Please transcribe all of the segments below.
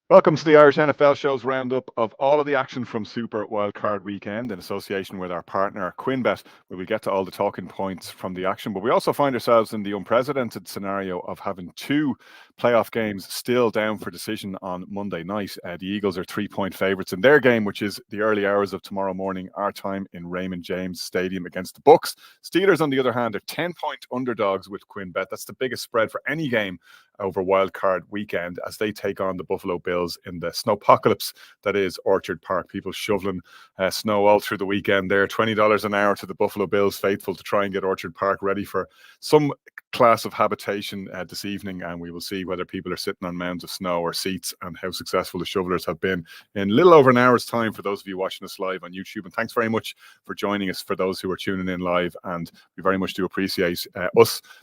Welcome to the Irish NFL Show's roundup of all of the action from Super Wildcard Weekend in association with our partner QuinBet, where we get to all the talking points from the action. But we also find ourselves in the unprecedented scenario of having two playoff games still down for decision on Monday night. The Eagles are 3-point favourites in their game, which is the early hours of tomorrow morning, our time, in Raymond James Stadium against the Bucks. Steelers, on the other hand, are 10-point underdogs with QuinBet. That's the biggest spread for any game over wildcard weekend as they take on the Buffalo Bills in the snowpocalypse that is Orchard Park. People shoveling snow all through the weekend there. $20 an hour to the Buffalo Bills faithful to try and get Orchard Park ready for some class of habitation this evening, and we will see whether people are sitting on mounds of snow or seats and how successful the shovelers have been in little over an hour's time for those of you watching us live on YouTube. And thanks very much for joining us for those who are tuning in live, and we very much do appreciate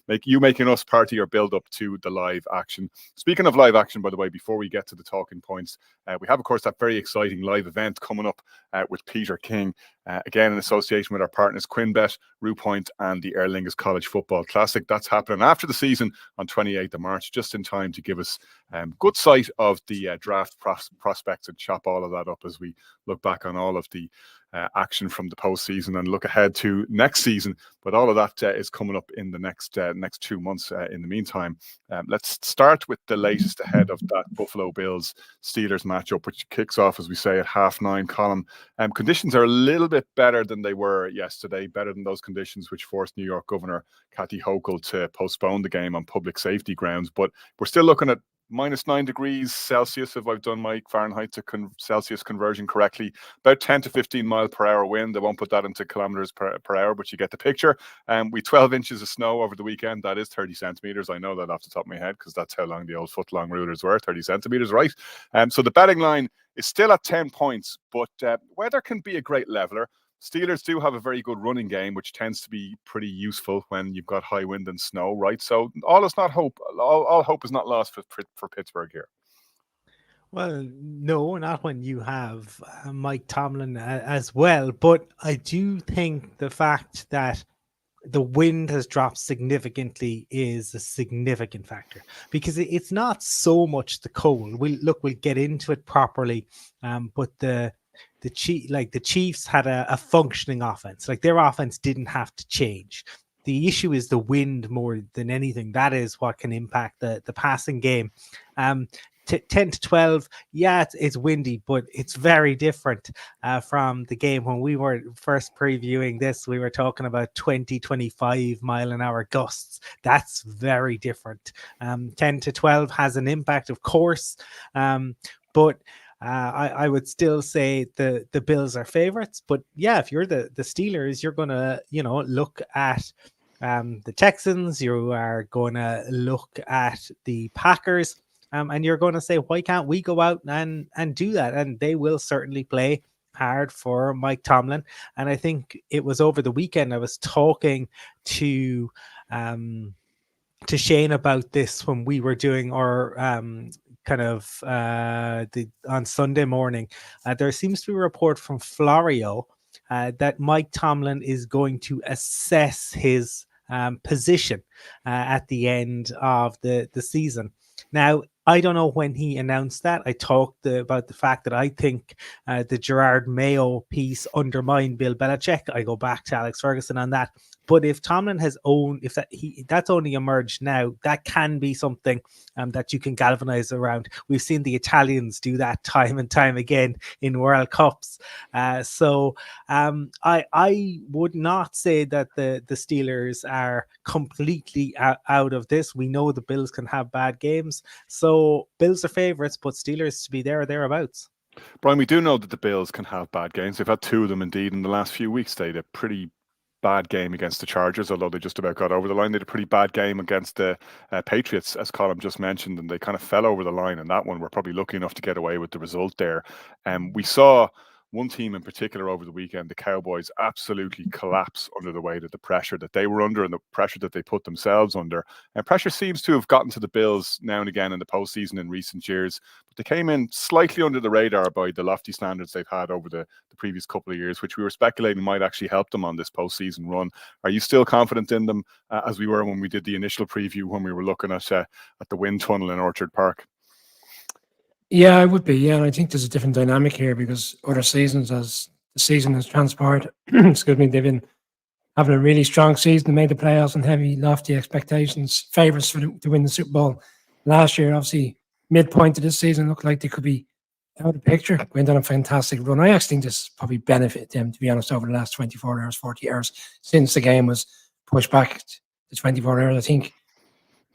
making us part of your build up to the live action. Speaking of live action, by the way, before we get to the talking points, we have, of course, that very exciting live event coming up with Peter King, again in association with our partners QuinBet, RuPoint, and the Aer Lingus College Football Classic. That's happening after the season on 28th of March, just in time to give us good sight of the draft prospects and chop all of that up as we look back on all of the action from the postseason and look ahead to next season. But all of that is coming up in the next 2 months. In the meantime, let's start with the latest ahead of that Buffalo Bills Steelers matchup, which kicks off, as we say, at 9:30. Column. Conditions are a little bit better than they were yesterday, better than those conditions which forced New York Governor Kathy Hochul to postpone the game on public safety grounds. But we're still looking at -9 degrees Celsius, if I've done my Fahrenheit to Celsius conversion correctly, about 10 to 15 mile per hour wind. I won't put that into kilometers per hour, but you get the picture. We 12 inches of snow over the weekend. That is 30 centimeters. I know that off the top of my head because that's how long the old foot-long rulers were, 30 centimeters, right? So the betting line is still at 10 points, but weather can be a great leveler. Steelers do have a very good running game, which tends to be pretty useful when you've got high wind and snow, right? So all is not hope. All hope is not lost for Pittsburgh here. Well, no, not when you have Mike Tomlin as well. But I do think the fact that the wind has dropped significantly is a significant factor because it's not so much the cold. We'll get into it properly, but the Chiefs had a functioning offense. Like their offense didn't have to change. The issue is the wind more than anything. That is what can impact the passing game. 10 to 12, yeah, it's windy, but it's very different from the game when we were first previewing this. We were talking about 20-25 mile an hour gusts. That's very different. 10 to 12 has an impact, of course, but I would still say the Bills are favorites. But yeah, if you're the Steelers, you're gonna look at the Texans. You are going to look at the Packers. And you're going to say, why can't we go out and do that? And they will certainly play hard for Mike Tomlin. And I think it was over the weekend I was talking to Shane about this when we were doing our on Sunday morning. There seems to be a report from Florio that Mike Tomlin is going to assess his position at the end of the season. Now, I don't know when he announced that. I talked about the fact that I think the Gerard Mayo piece undermined Bill Belichick. I go back to Alex Ferguson on that. But if Tomlin has that's only emerged now, that can be something that you can galvanize around. We've seen the Italians do that time and time again in World Cups. So I would not say that the Steelers are completely out of this. We know the Bills can have bad games. So Bills are favourites, but Steelers to be there or thereabouts. Brian, we do know that the Bills can have bad games. They've had two of them indeed in the last few weeks. They had a pretty bad game against the Chargers, although they just about got over the line. They had a pretty bad game against the Patriots, as Colin just mentioned, and they kind of fell over the line in that one. We're probably lucky enough to get away with the result there. We saw one team in particular over the weekend, the Cowboys, absolutely collapse under the weight of the pressure that they were under and the pressure that they put themselves under. And pressure seems to have gotten to the Bills now and again in the postseason in recent years, but they came in slightly under the radar by the lofty standards they've had over the previous couple of years, which we were speculating might actually help them on this postseason run. Are you still confident in them as we were when we did the initial preview when we were looking at the wind tunnel in Orchard Park? Yeah, I would be. Yeah, and I think there's a different dynamic here because other seasons, as the season has transpired, excuse me, they've been having a really strong season, made the playoffs and heavy, lofty expectations, favourites to win the Super Bowl. Last year, obviously, midpoint of this season, looked like they could be out of the picture. Went on a fantastic run. I actually think this probably benefited them, to be honest, over the last 24 hours, 40 hours since the game was pushed back to 24 hours. I think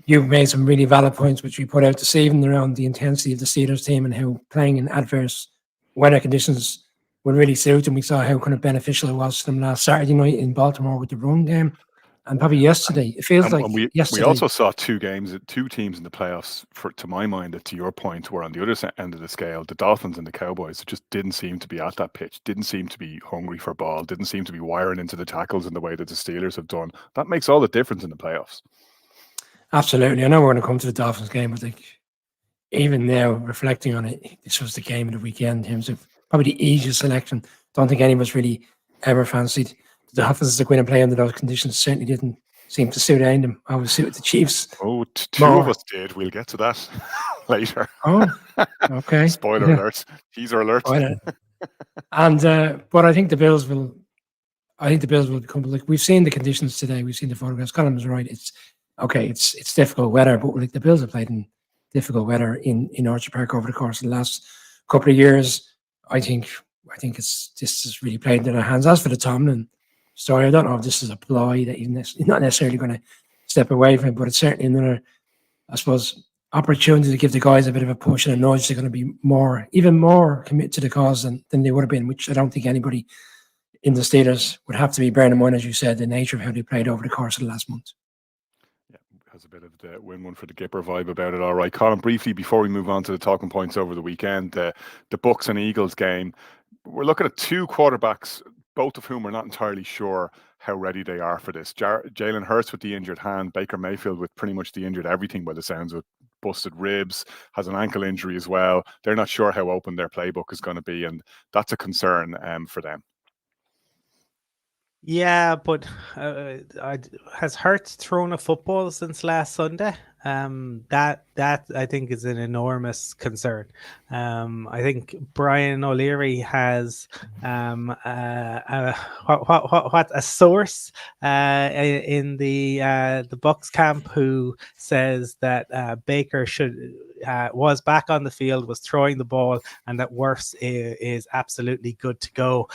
you've made some really valid points, which we put out this evening around the intensity of the Steelers team and how playing in adverse weather conditions would really suit them. We saw how kind of beneficial it was to them last Saturday night in Baltimore with the run game. And probably yesterday, it feels like we yesterday. also saw two teams in the playoffs, to my mind, that to your point, were on the other end of the scale. The Dolphins and the Cowboys just didn't seem to be at that pitch, didn't seem to be hungry for ball, didn't seem to be wiring into the tackles in the way that the Steelers have done. That makes all the difference in the playoffs. Absolutely. I know we're going to come to the Dolphins game, but even now, reflecting on it, this was the game of the weekend in terms of probably the easiest selection. Don't think any of us really ever fancied the Dolphins to go in and play under those conditions. Certainly didn't seem to suit any of them. I would suit the Chiefs. Oh, two of us did. We'll get to that later. Oh, okay. Spoiler alert. Teaser alert. And but I think the Bills will. I think the Bills will become like we've seen the conditions today. We've seen the photographs. Colin was right. It's okay. It's difficult weather, but like the Bills have played in difficult weather in Orchard Park over the course of the last couple of years. I think this has really played into their hands. As for the Tomlin story, I don't know if this is a ploy that he's not necessarily going to step away from it, but it's certainly another, I suppose, opportunity to give the guys a bit of a push and a nudge. They're going to be even more committed to the cause than they would have been, which I don't think anybody in the Steelers would have to be, bearing in mind, as you said, the nature of how they played over the course of the last month. Yeah, has a bit of the win one for the Gipper vibe about it. All right, Colin, briefly before we move on to the talking points over the weekend, the Bucks and Eagles game. We're looking at two quarterbacks, both of whom we're not entirely sure how ready they are for this. Jalen Hurts with the injured hand, Baker Mayfield with pretty much the injured everything by the sounds of it. Busted ribs, has an ankle injury as well. They're not sure how open their playbook is going to be, and that's a concern for them. Yeah, but has Hurts thrown a football since last Sunday? That I think is an enormous concern. I think Brian O'Leary has a source in the Bucks camp who says that Baker was back on the field, was throwing the ball, and that Wirfs is absolutely good to go.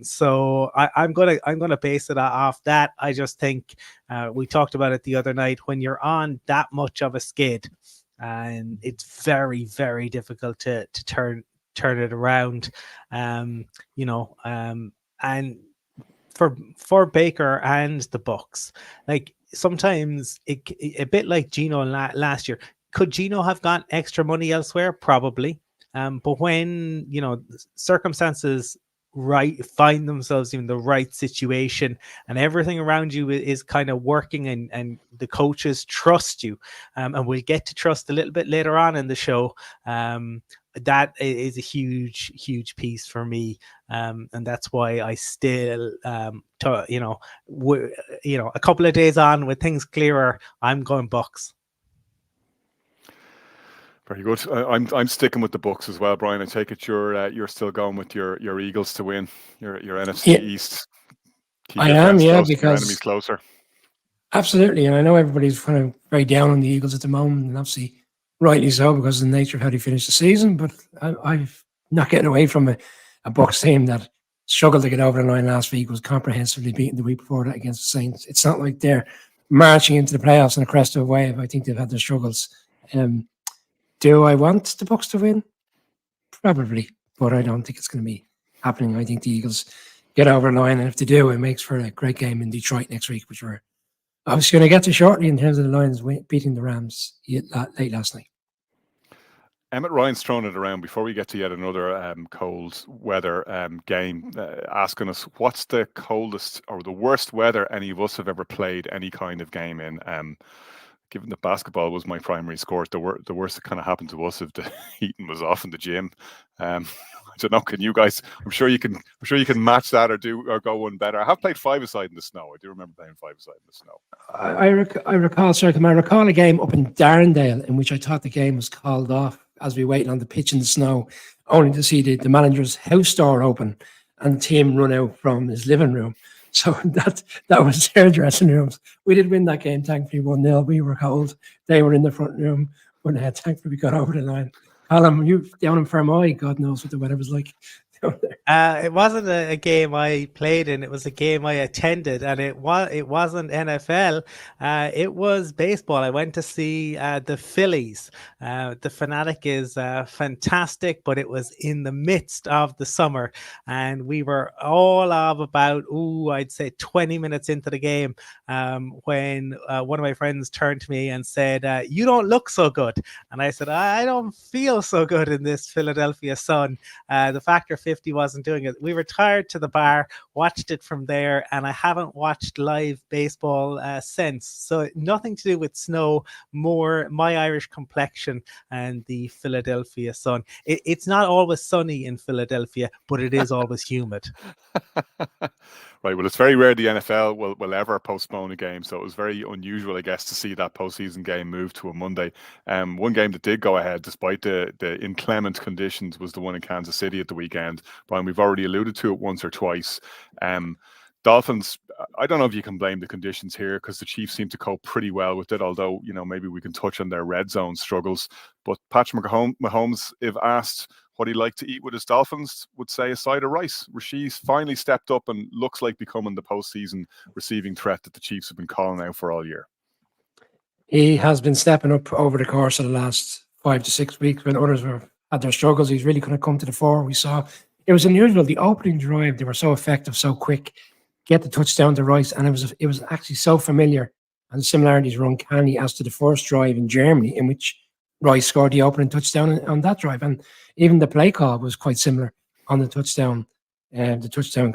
So I'm gonna base it off that. I just think we talked about it the other night. When you're on that much of a skid, and it's very, very difficult to turn it around. And for Baker and the Bucks, like sometimes a bit like Gino last year. Could Gino have got extra money elsewhere? Probably. But when circumstances find themselves in the right situation and everything around you is kind of working and the coaches trust you, and we'll get to trust a little bit later on in the show, that is a huge piece for me, and that's why I still a couple of days on with things clearer, I'm going Bucks. Very good. I'm sticking with the Bucks as well, Brian. I take it you're still going with your Eagles to win your NFC East. Keep I am, because your enemies closer. Absolutely, and I know everybody's kind of very down on the Eagles at the moment, and obviously rightly so because of the nature of how they finished the season. But I'm not getting away from a Bucks team that struggled to get over the line last week, was comprehensively beaten the week before that against the Saints. It's not like they're marching into the playoffs on a crest of a wave. I think they've had their struggles. Do I want the Bucks to win? Probably, but I don't think it's going to be happening. I think the Eagles get over the line, and if they do, it makes for a great game in Detroit next week, which we're obviously going to get to shortly in terms of the Lions beating the Rams late last night. Emmett Ryan's thrown it around before we get to yet another cold weather game, asking us what's the coldest or the worst weather any of us have ever played any kind of game in. Given that basketball was my primary sport, the worst that kind of happened to us if the heating was off in the gym. I don't know. Can you guys? I'm sure you can match that or go one better. I have played five-a-side in the snow. I do remember playing five-a-side in the snow. I recall a game up in Darndale in which I thought the game was called off as we waited on the pitch in the snow, only to see the manager's house door open and Tim run out from his living room. So that was their dressing rooms. We did win that game, thankfully 1-0. We were cold. They were in the front room when thankfully we got over the line. Callum, you down in Fermoy, God knows what the weather was like. It wasn't a game I played in. It was a game I attended, and it wasn't NFL. It was baseball. I went to see the Phillies. The Fanatic is fantastic, but it was in the midst of the summer, and we were all of about I'd say 20 minutes into the game when one of my friends turned to me and said, "You don't look so good," and I said, "I don't feel so good in this Philadelphia sun." The factor 50 wasn't doing it. We retired to the bar, watched it from there, and I haven't watched live baseball since. So nothing to do with snow, more my Irish complexion and the Philadelphia sun. It's not always sunny in Philadelphia, but it is always humid. Right. Well, it's very rare the NFL will ever postpone a game, so it was very unusual, I guess, to see that postseason game move to a Monday. One game that did go ahead, despite the inclement conditions, was the one in Kansas City at the weekend. Brian, we've already alluded to it once or twice. Dolphins, I don't know if you can blame the conditions here because the Chiefs seem to cope pretty well with it, although, maybe we can touch on their red zone struggles. But Patrick Mahomes, if asked what he'd like to eat with his Dolphins, would say a side of rice. Rasheed's finally stepped up and looks like becoming the postseason receiving threat that the Chiefs have been calling out for all year. He has been stepping up over the course of the last 5 to 6 weeks when others had their struggles. He's really going to come to the fore. We saw it was unusual. The opening drive, they were so effective, so quick. Get the touchdown to Rice, and it was actually so familiar, and the similarities were uncanny as to the first drive in Germany, in which Rice scored the opening touchdown on that drive, and even the play call was quite similar on the touchdown. The touchdown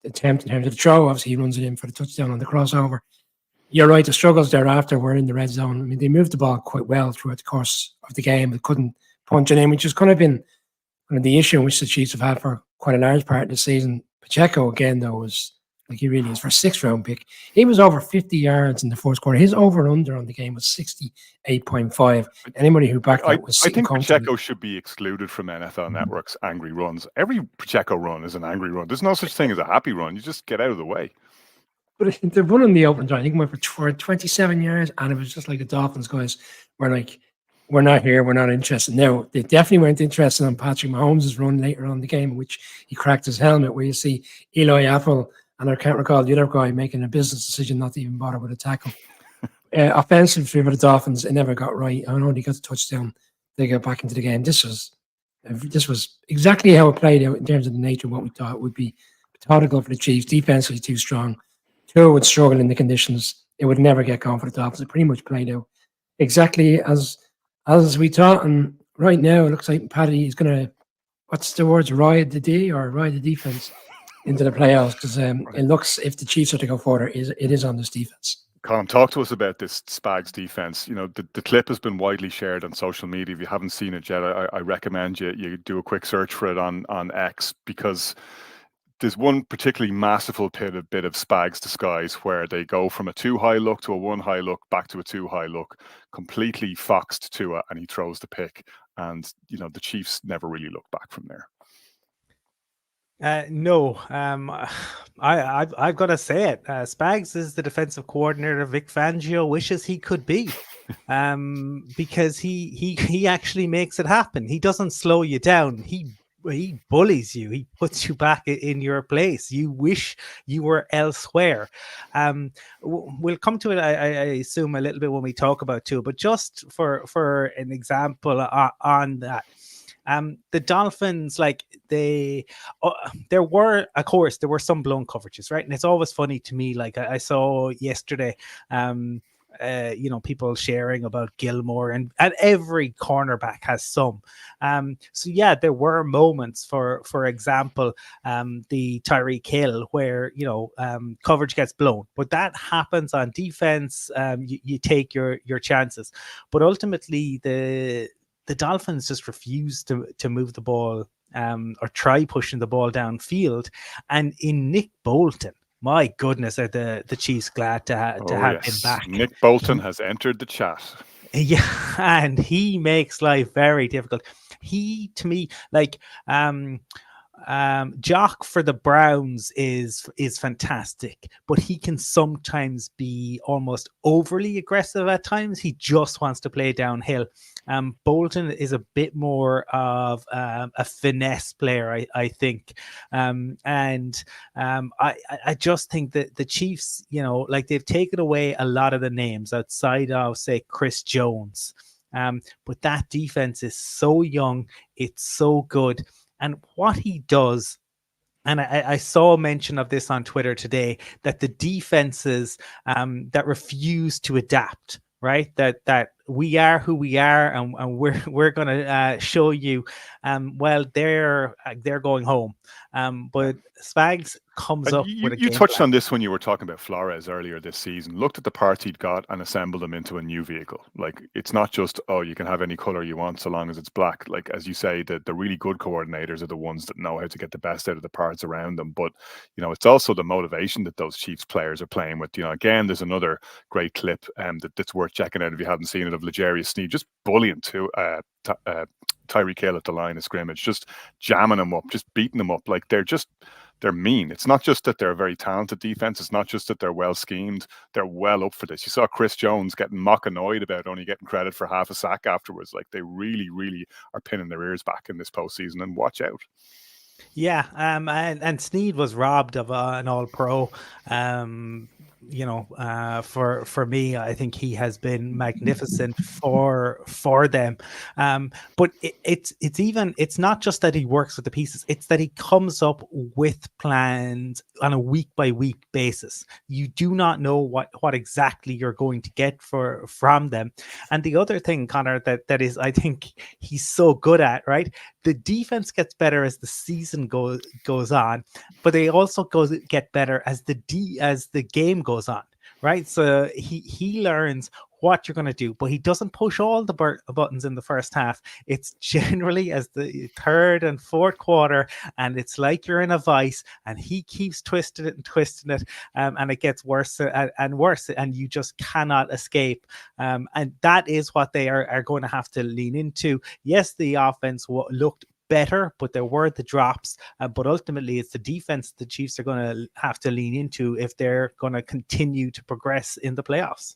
attempt in terms of the throw, obviously he runs it in for the touchdown on the crossover. You're right, the struggles thereafter were in the red zone. I mean, they moved the ball quite well throughout the course of the game, but couldn't punch it in, which has kind of been the issue in which the Chiefs have had for quite a large part of the season. Pacheco, again, though, was like he really is for a 6th-round pick. He was over 50 yards in the fourth quarter. His over-under on the game was 68.5. Anybody who backed that was I think Pacheco should be excluded from NFL Network's angry runs. Every Pacheco run is an angry run. There's no such thing as a happy run. You just get out of the way. But the one in the open drive, I think, went for 27 yards, and it was just like the Dolphins guys were like, we're not here, we're not interested. Now, they definitely weren't interested on Patrick Mahomes' run later on in the game, in which he cracked his helmet, where you see Eli Apple, and I can't recall the other guy making a business decision not to even bother with a tackle. Offensively for the Dolphins, it never got right. I know they got the touchdown, they got back into the game. This was exactly how it played out in terms of the nature of what we thought would be methodical for the Chiefs. Defensively too strong. Tua would struggle in the conditions. It would never get going for the Dolphins. It pretty much played out exactly as we thought. And right now, it looks like Paddy is going to, what's the words, ride the defense into the playoffs, because it looks, if the Chiefs are to go further, it is on this defense. Colin, talk to us about this Spags defense. The clip has been widely shared on social media. If you haven't seen it yet, I recommend you do a quick search for it on X, because there's one particularly masterful bit of Spags disguise where they go from a 2-high look to a 1-high look back to a 2-high look, completely foxed Tua, and he throws the pick. And the Chiefs never really look back from there. No, I've got to say it. Spags is the defensive coordinator Vic Fangio wishes he could be, because he actually makes it happen. He doesn't slow you down. He bullies you. He puts you back in your place. You wish you were elsewhere. We'll come to it, I assume, a little bit when we talk about Tua, but just for an example on that. The Dolphins, there were some blown coverages, right? And it's always funny to me. Like I saw yesterday, people sharing about Gilmore, and every cornerback has some. So yeah, there were moments, for example, the Tyreek Hill, where coverage gets blown, but that happens on defense. You take your chances, but ultimately the Dolphins just refuse to move the ball or try pushing the ball downfield. And in Nick Bolton, my goodness, are the Chiefs glad to have him back. Nick Bolton has entered the chat. Yeah, and he makes life very difficult. He, to me, like Jock for the Browns is fantastic, but he can sometimes be almost overly aggressive at times. He just wants to play downhill. Bolton is a bit more of a finesse player, I think, I just think that the Chiefs, like they've taken away a lot of the names outside of, say, Chris Jones. But that defense is so young, it's so good. And what he does, and I saw a mention of this on Twitter today, that the defenses that refuse to adapt, right? That we are who we are, and we're going to show you. Well, they're going home. But Spags comes And up you, with a you game touched plan. on this when you were talking about Flores earlier this season. Looked at the parts he'd got and assembled them into a new vehicle. Like, it's not just, oh, you can have any color you want so long as it's black. Like, as you say, the really good coordinators are the ones that know how to get the best out of the parts around them. But, it's also the motivation that those Chiefs players are playing with. Again, there's another great clip that's worth checking out if you haven't seen it, of L'Jarius Sneed just bullying Tyreek Hill at the line of scrimmage, just jamming him up, just beating him up. Like, they're mean. It's not just that they're a very talented defense. It's not just that they're well schemed. They're well up for this. You saw Chris Jones getting mock annoyed about only getting credit for half a sack afterwards. Like, they really, really are pinning their ears back in this postseason, and watch out. Yeah, and Sneed was robbed of an All-Pro. For me, I think he has been magnificent for them. But it's not just that he works with the pieces; it's that he comes up with plans on a week by week basis. You do not know what exactly you're going to get from them. And the other thing, Connor, that is, I think he's so good at, right? The defense gets better as the season goes on, but they also get better as the game goes on, right? So he learns what you're going to do, but he doesn't push all the buttons in the first half. It's generally as the third and fourth quarter, and it's like you're in a vice, and he keeps twisting it and twisting it, and it gets worse and worse, and you just cannot escape. And that is what they are going to have to lean into. Yes, the offense looked better, but there were the drops. But ultimately, it's the defense the Chiefs are going to have to lean into if they're going to continue to progress in the playoffs.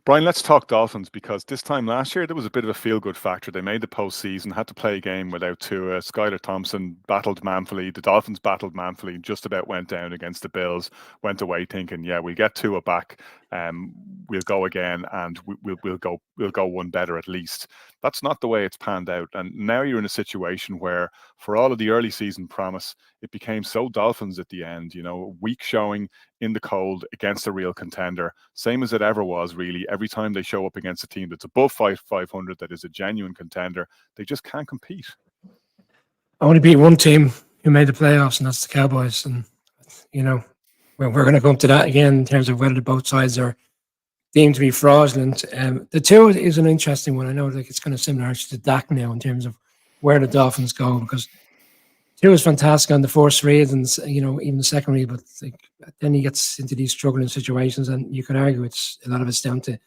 Brian, let's talk Dolphins, because this time last year there was a bit of a feel-good factor. They made the postseason, had to play a game without Tua. Skylar Thompson battled manfully. The Dolphins battled manfully, just about went down against the Bills. Went away thinking, yeah, we get Tua back. We'll go again, and we'll go one better at least. That's not the way it's panned out. And now you're in a situation where, for all of the early season promise, it became so Dolphins at the end. Weak showing in the cold against a real contender, same as it ever was, really. Every time they show up against a team that's above 500, that is a genuine contender, they just can't compete. I only beat one team who made the playoffs, and that's the Cowboys. And we're going to come to that again in terms of whether both sides are deemed to be fraudulent. The two is an interesting one. I know it's kind of similar to Dak now in terms of where the Dolphins go, because Tua was fantastic on the first read and even the second read, but then he gets into these struggling situations, and you could argue a lot of it's down to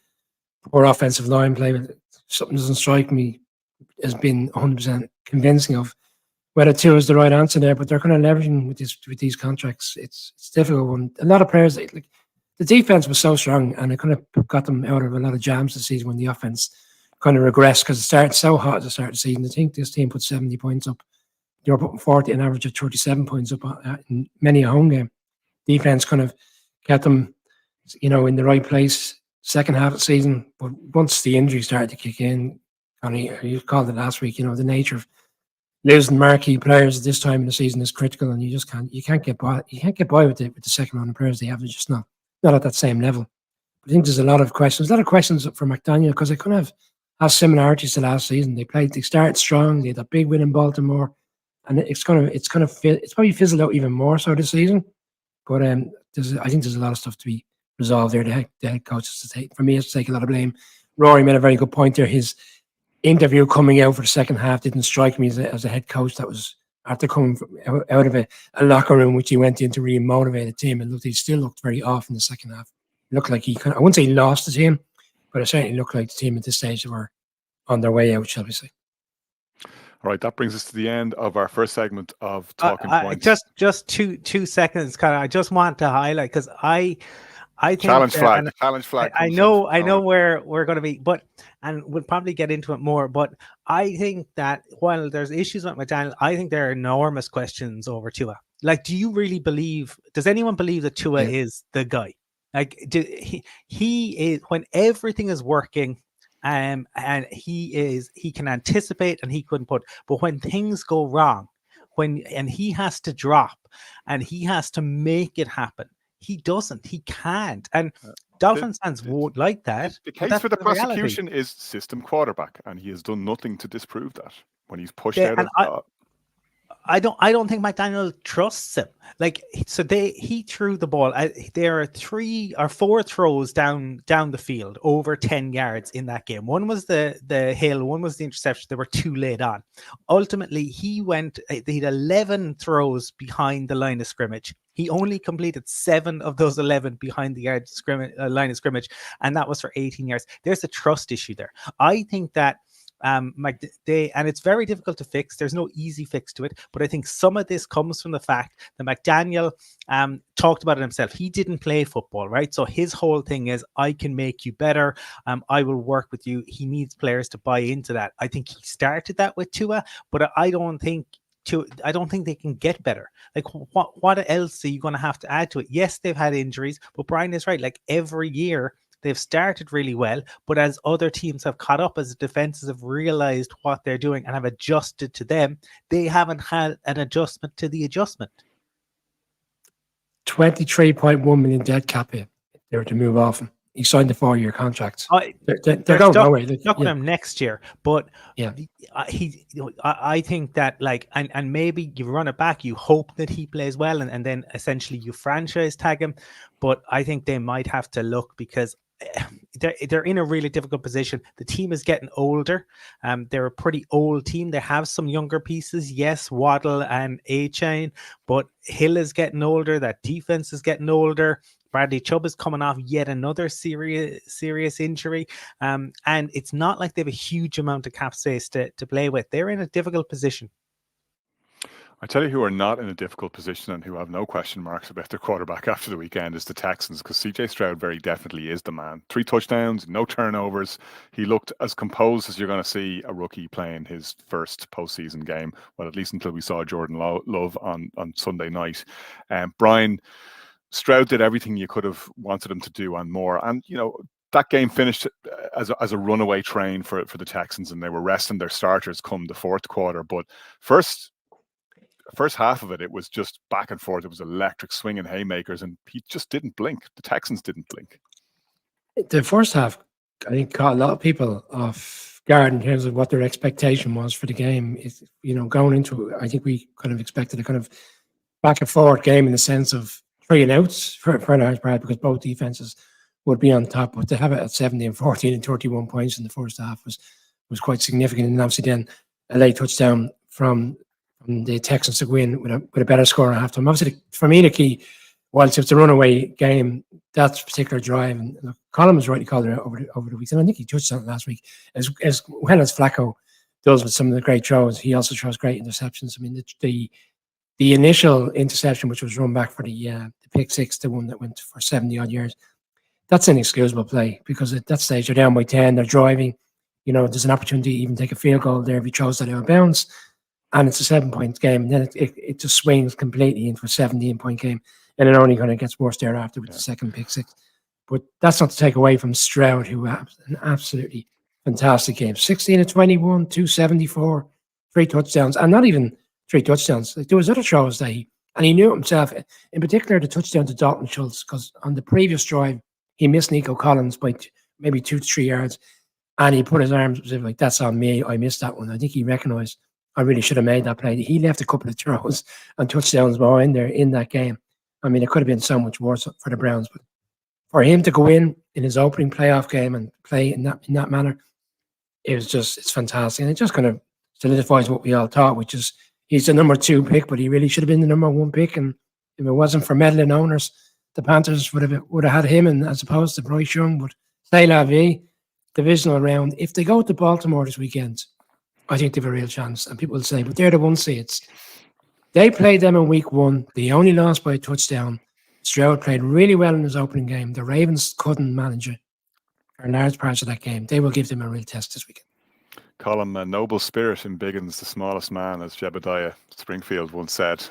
poor offensive line play. But something doesn't strike me as being 100% convincing of whether Tua is the right answer there. But they're kind of leveraging with these contracts. It's difficult. One, a lot of players, the defense was so strong, and it kind of got them out of a lot of jams this season when the offense kind of regressed, because it started so hot at the start of the season. I think this team put 70 points up. They were putting 40, an average of 37 points up in many a home game. Defense kind of kept them, in the right place second half of the season. But once the injury started to kick in, you called it last week, the nature of losing marquee players at this time in the season is critical, and you can't get by. You can't get by with the second round of players they have. They're just not at that same level. But I think there's a lot of questions for McDaniel, because they kind of have similarities to last season. They started strong. They had a big win in Baltimore. And it's probably fizzled out even more so this season. But I think there's a lot of stuff to be resolved there. The head coach has to take, for me, has to take a lot of blame. Rory made a very good point there. His interview coming out for the second half didn't strike me as a head coach that was after coming out of a locker room which he went in to really motivate the team. And he still looked very off in the second half. It looked like I wouldn't say he lost the team, but it certainly looked like the team at this stage were on their way out, shall we say. All right, that brings us to the end of our first segment of Talking Points. Just 2 seconds, kind of. I just want to highlight, because I think challenge flag. I know where we're going to be, and we'll probably get into it more. But I think that while there's issues with McDaniel, I think there are enormous questions over Tua. Like, do you really believe? Does anyone believe that Tua is the guy? Like, he is, when everything is working, and he can anticipate and he couldn't put. But when things go wrong, and he has to drop and he has to make it happen, he doesn't. He can't. And Dolphins fans won't like that. The case for the prosecution is system quarterback, and he has done nothing to disprove that when he's pushed out of. I don't think McDaniel trusts him. Like, so he threw the ball. There are 3 or 4 throws down the field over 10 yards in that game. One was the hill, one was the interception. There were 2 laid on. Ultimately, he had 11 throws behind the line of scrimmage. He only completed 7 of those 11 behind the line of scrimmage, and that was for 18 yards. There's a trust issue there. I think that and it's very difficult to fix. There's no easy fix to it, but I think some of this comes from the fact that McDaniel talked about it himself. He didn't play football, right? So his whole thing is, I can make you better. I will work with you. He needs players to buy into that. I think he started that with Tua, but I don't think they can get better. Like, what else are you going to have to add to it? Yes, they've had injuries, but Brian is right. Like, every year they've started really well, but as other teams have caught up, as the defenses have realized what they're doing and have adjusted to them, they haven't had an adjustment to the adjustment. 23.1 million dead cap hit. They were to move off him. He signed a 4-year contract. They're going nowhere. Stuck with him next year, but I think that, like, and maybe you run it back. You hope that he plays well, and then essentially you franchise tag him. But I think they might have to look, because they're in a really difficult position. The team is getting older. They're a pretty old team. They have some younger pieces, yes, Waddle and A-Chain, but Hill is getting older. That defense is getting older. Bradley Chubb is coming off yet another serious injury. And it's not like they have a huge amount of cap space to play with. They're in a difficult position. I tell you who are not in a difficult position and who have no question marks about their quarterback after the weekend is the Texans, because CJ Stroud very definitely is the man. 3 touchdowns, no turnovers. He looked as composed as you're going to see a rookie playing his first postseason game. Well, at least until we saw Jordan Love on Sunday night. Brian, Stroud did everything you could have wanted him to do and more. And, you know, that game finished as a runaway train for the Texans, and they were resting their starters come the fourth quarter. But first half of it was just back and forth. It was electric, swinging haymakers, and he just didn't blink. The Texans didn't blink. The first half, I think, caught a lot of people off guard in terms of what their expectation was for the game. Going into it, I think we kind of expected a kind of back and forth game in the sense of 3 and outs for a large part, because both defenses would be on top. But to have it at 17 and 14 and 31 points in the first half was quite significant. And obviously then a late touchdown from the Texans to win with a better score at halftime. Obviously, for me, the key, whilst it's a runaway game, that particular drive, and Colin was rightly called it over the weekend. I think he touched on it last week. As well as Flacco does with some of the great throws, he also throws great interceptions. I mean, the initial interception, which was run back for the pick six, the one that went for 70-odd yards, that's an inexcusable play, because at that stage you're down by 10, they're driving. There's an opportunity to even take a field goal there if he throws that out of bounds. And it's a 7-point game, and then it just swings completely into a 17-point game, and it only kind of gets worse thereafter with the second pick six. But that's not to take away from Stroud, who had an absolutely fantastic game. 16 of 21, 274, 3 touchdowns, and not even 3 touchdowns. Like, there was other throws that he knew it himself. In particular, the touchdown to Dalton Schultz, because on the previous drive he missed Nico Collins by maybe 2 to 3 yards, and he put his arms like, "That's on me. I missed that one." I think he recognised, I really should have made that play. He left a couple of throws and touchdowns behind there in that game. I mean, it could have been so much worse for the Browns, but for him to go in his opening playoff game and play in that manner, it's fantastic. And it just kind of solidifies what we all thought, which is he's the number 2 pick, but he really should have been the number 1 pick. And if it wasn't for meddling owners, the Panthers would have had him, and as opposed to Bryce Young. But c'est la vie. divisional round. If they go to Baltimore this weekend, I think they have a real chance. And people will say, but they're the one seeds. They played them in week 1. They only lost by a touchdown. Stroud played really well in his opening game. The Ravens couldn't manage it for large parts of that game. They will give them a real test this weekend. Call him a noble spirit in Biggins, the smallest man, as Jebediah Springfield once said.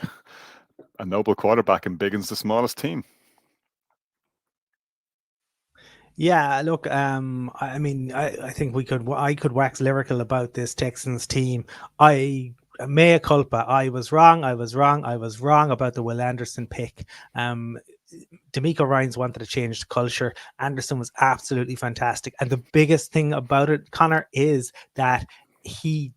A noble quarterback in Biggins, the smallest team. Yeah, look, I mean, I think I could wax lyrical about this Texans team. Mea culpa. I was wrong about the Will Anderson pick. D'Amico Ryans wanted to change the culture. Anderson was absolutely fantastic. And the biggest thing about it, Connor, is that he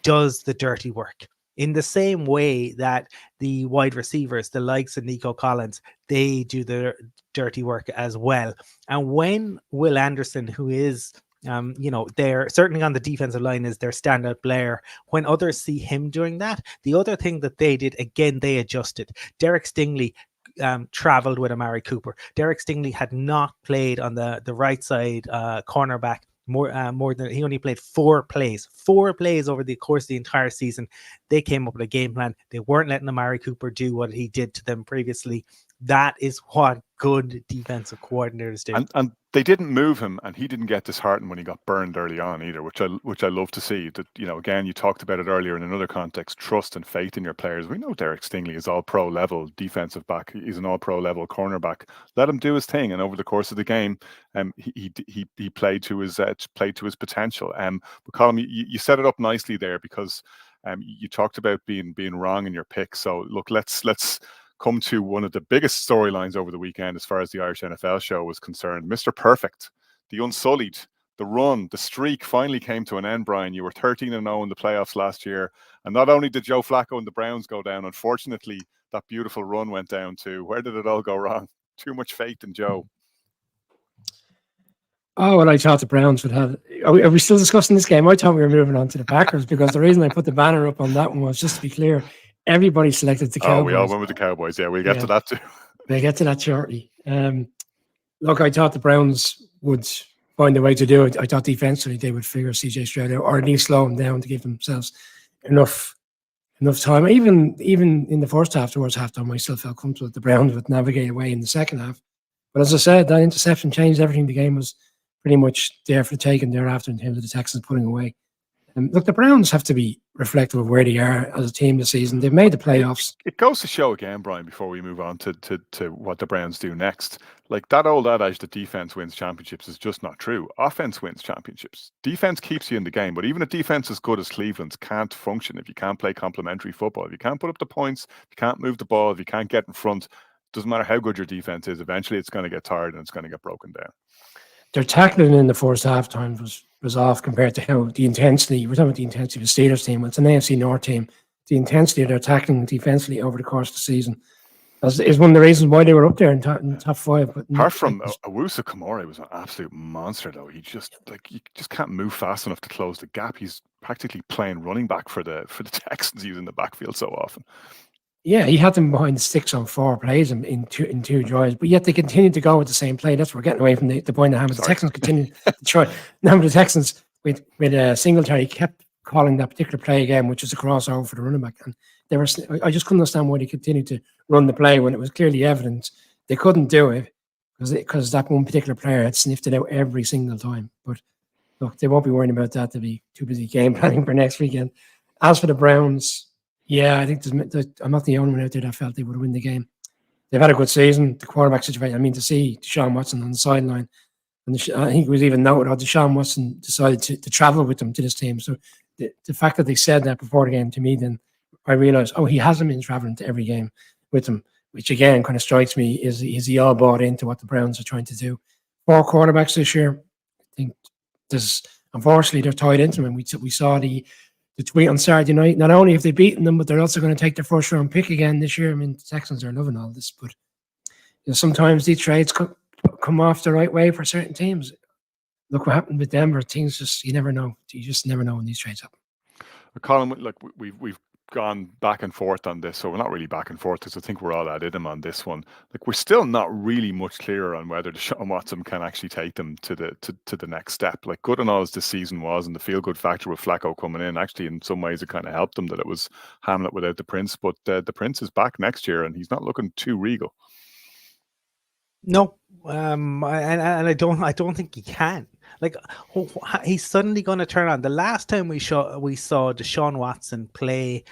does the dirty work. In the same way that the wide receivers, the likes of Nico Collins, they do the dirty work as well. And when Will Anderson, who is, they're certainly on the defensive line, is their standout player, when others see him doing that, the other thing that they did, again, they adjusted. Derek Stingley traveled with Amari Cooper. Derek Stingley had not played on the right side cornerback more than, he only played 4 plays over the course of the entire season. They came up with a game plan. They weren't letting Amari Cooper do what he did to them previously. That is what good defensive coordinators do. And they didn't move him, and he didn't get disheartened when he got burned early on either, which I love to see. That, again, you talked about it earlier in another context, trust and faith in your players. We know Derek Stingley is all pro level defensive back. He's an all pro level cornerback. Let him do his thing, and over the course of the game, he played to his potential. But Colm, you set it up nicely there, because you talked about being wrong in your pick. So look, let's come to one of the biggest storylines over the weekend as far as the Irish NFL show was concerned. Mr. Perfect, the Unsullied, the run, the streak finally came to an end, Brian. You were 13-0 in the playoffs last year. And not only did Joe Flacco and the Browns go down, unfortunately, that beautiful run went down too. Where did it all go wrong? Too much faith in Joe. Oh, well, I thought the Browns would have... Are we still discussing this game? I thought we were moving on to the Packers, because the reason I put the banner up on that one was, just to be clear, everybody selected the Cowboys. Oh, we all went with the Cowboys. Yeah, we'll get to that too. We'll get to that shortly. Look, I thought the Browns would find a way to do it. I thought defensively they would figure CJ Stroud out, or at least slow him down to give themselves enough time. Even in the first half, towards halftime, I still felt comfortable that the Browns would navigate away in the second half. But as I said, that interception changed everything. The game was pretty much there for the taking thereafter in terms of the Texans putting away. Look, the Browns have to be reflective of where they are as a team this season. They've made the playoffs. It goes to show again, Brian, before we move on to what the Browns do next. Like that old adage that defense wins championships is just not true. Offense wins championships. Defense keeps you in the game, but even a defense as good as Cleveland's can't function if you can't play complementary football. If you can't put up the points, if you can't move the ball, if you can't get in front, doesn't matter how good your defense is, eventually it's going to get tired and it's going to get broken down. Their tackling in the first half time was off compared to how the intensity, we're talking about the intensity of the Steelers team, it's an AFC North team, the intensity of their tackling defensively over the course of the season is one of the reasons why they were up there in top 5. But apart from Owusu Kamara was an absolute monster, though. You just can't move fast enough to close the gap. He's practically playing running back for the Texans using the backfield so often. Yeah, he had them behind the sticks on 4 plays in two drives, but yet they continued to go with the same play. That's what we're getting away from the point of having the Texans continued to try. Now the Texans with Singletary kept calling that particular play again, which was a crossover for the running back, and I just couldn't understand why they continued to run the play when it was clearly evident they couldn't do it because that one particular player had sniffed it out every single time. But look, they won't be worrying about that. They'll be too busy game planning for next weekend. As for the Browns, yeah, I think I'm not the only one out there that felt they would win the game. They've had a good season. The quarterback situation, I mean, to see Deshaun Watson on the sideline, and I think it was even noted how Deshaun Watson decided to travel with them to this team. So the fact that they said that before the game to me, then I realized, he hasn't been traveling to every game with them, which again kind of strikes me. Is he all bought into what the Browns are trying to do? 4 quarterbacks this year. I think unfortunately they're tied into them. We saw the tweet on Saturday night. Not only have they beaten them, but they're also going to take their first round pick again this year. I mean, the Texans are loving all this, but sometimes these trades come off the right way for certain teams. Look what happened with Denver. Things you never know. You just never know when these trades happen. Colin, look, we've gone back and forth on this, so we're not really back and forth because I think we're all at him on this one. Like, we're still not really much clearer on whether Deshaun Watson can actually take them to the next step. Like, good and all as this season was, and the feel good factor with Flacco coming in, actually in some ways it kind of helped them that it was Hamlet without the Prince. But the Prince is back next year, and he's not looking too regal. No, and I don't think he can. Like, he's suddenly going to turn on. The last time we saw Deshaun Watson play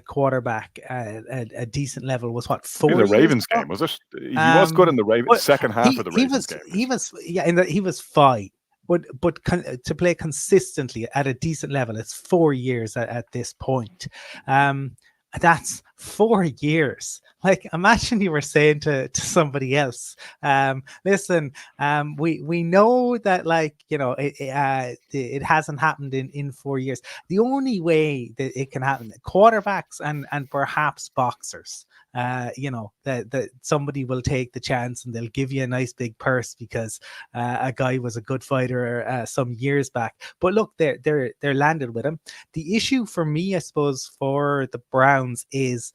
quarterback at a decent level was what, 4 It was years a Ravens ago? game, was it? He was good in the Ravens second half of the Ravens game. He was fine. But to play consistently at a decent level, it's 4 years at this point. That's 4 years. Like, imagine you were saying to somebody else, listen, we know that, like, you know, it hasn't happened in 4 years. The only way that it can happen, quarterbacks and perhaps boxers, you know, that somebody will take the chance and they'll give you a nice big purse because a guy was a good fighter some years back. But look, they're landed with him. The issue for me, I suppose, for the Browns is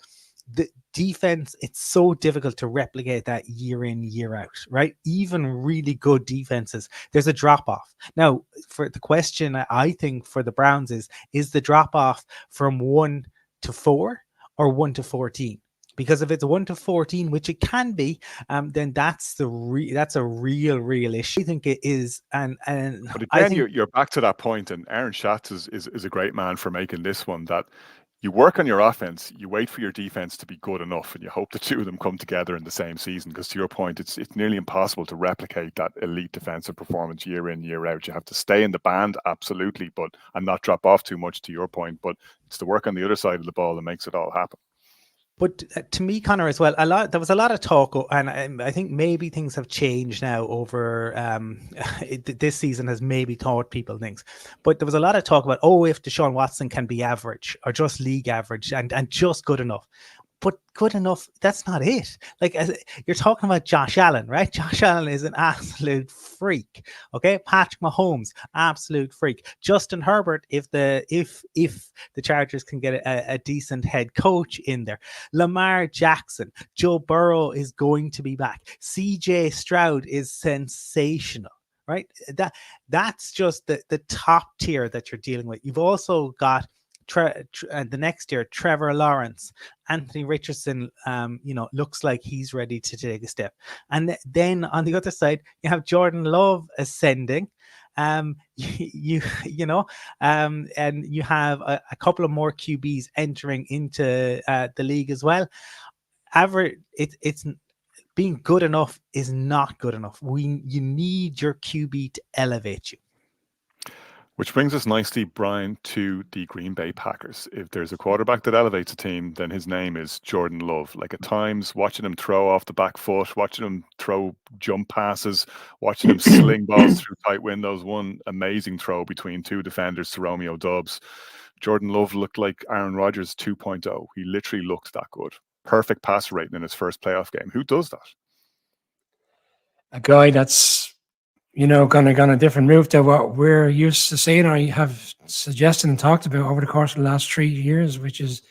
the defense. It's so difficult to replicate that year in, year out, right? Even really good defenses, there's a drop off. Now, for the question, I think for the Browns is the drop off from 1 to 4 or 1 to 14? Because if it's 1 to 14, which it can be, then that's a real issue. I think it is, and but again, you're back to that point, and Aaron Schatz is a great man for making this one. That you work on your offense, you wait for your defense to be good enough, and you hope the two of them come together in the same season. Because to your point, it's nearly impossible to replicate that elite defensive performance year in, year out. You have to stay in the band, absolutely, and not drop off too much, to your point. But it's the work on the other side of the ball that makes it all happen. But to me, Connor, as well, there was a lot of talk, and I think maybe things have changed now over this season has maybe taught people things. But there was a lot of talk about, if Deshaun Watson can be average or just league average and just good enough. But good enough, that's not it. Like, you're talking about Josh Allen, right? Josh Allen is an absolute freak. Okay, Patrick Mahomes, absolute freak. Justin Herbert, if the Chargers can get a decent head coach in there. Lamar Jackson, Joe Burrow is going to be back. CJ Stroud is sensational. Right? That's just the top tier that you're dealing with. You've also got the next year, Trevor Lawrence, Anthony Richardson, looks like he's ready to take a step. And then on the other side, you have Jordan Love ascending. And you have a couple of more QBs entering into the league as well. It's being good enough is not good enough. You need your QB to elevate you. Which brings us nicely, Brian, to the Green Bay Packers. If there's a quarterback that elevates a team, then his name is Jordan Love. Like, at times, watching him throw off the back foot, watching him throw jump passes, watching him sling balls through tight windows. One amazing throw between two defenders to Romeo Doubs. Jordan Love looked like Aaron Rodgers 2.0. He literally looked that good. Perfect passer rating in his first playoff game. Who does that? A guy that's gone a different route to what we're used to seeing, or you have suggested and talked about over the course of the last 3 years, which is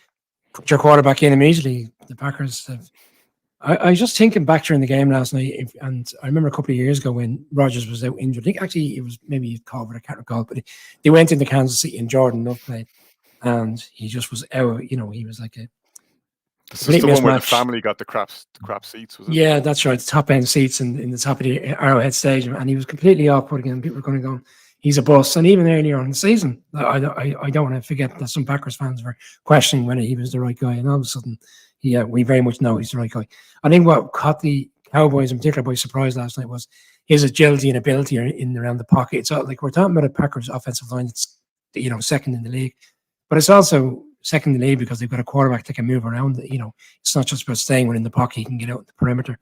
put your quarterback in immediately. The Packers have. I was just thinking back during the game last night, and I remember a couple of years ago when Rodgers was out injured. I think actually it was maybe COVID, I can't recall, but they went into Kansas City and Jordan Love played, and he just was out. He was like a. This is the one where the family got the crap seats, was it? Yeah, that's right. The top end seats in the top of the Arrowhead Stadium, and he was completely awkward again. People were going to go, he's a bust. And even earlier on in the season, I don't want to forget that some Packers fans were questioning whether he was the right guy, and all of a sudden, we very much know he's the right guy. I think what caught the Cowboys in particular by surprise last night was his agility and ability in around the pocket. It's like we're talking about a Packers offensive line that's second in the league, but it's also second in the league because they've got a quarterback that can move around. It's not just about staying within the pocket; he can get out the perimeter.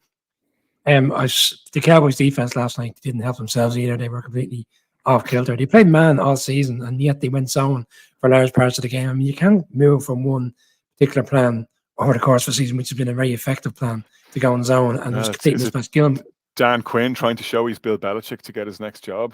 The Cowboys' defense last night didn't help themselves either. They were completely off kilter. They played man all season, and yet they went zone for large parts of the game. I mean, you can't move from one particular plan over the course of the season, which has been a very effective plan, to go in zone, and there's complete mismatch. Dan Quinn trying to show he's Bill Belichick to get his next job.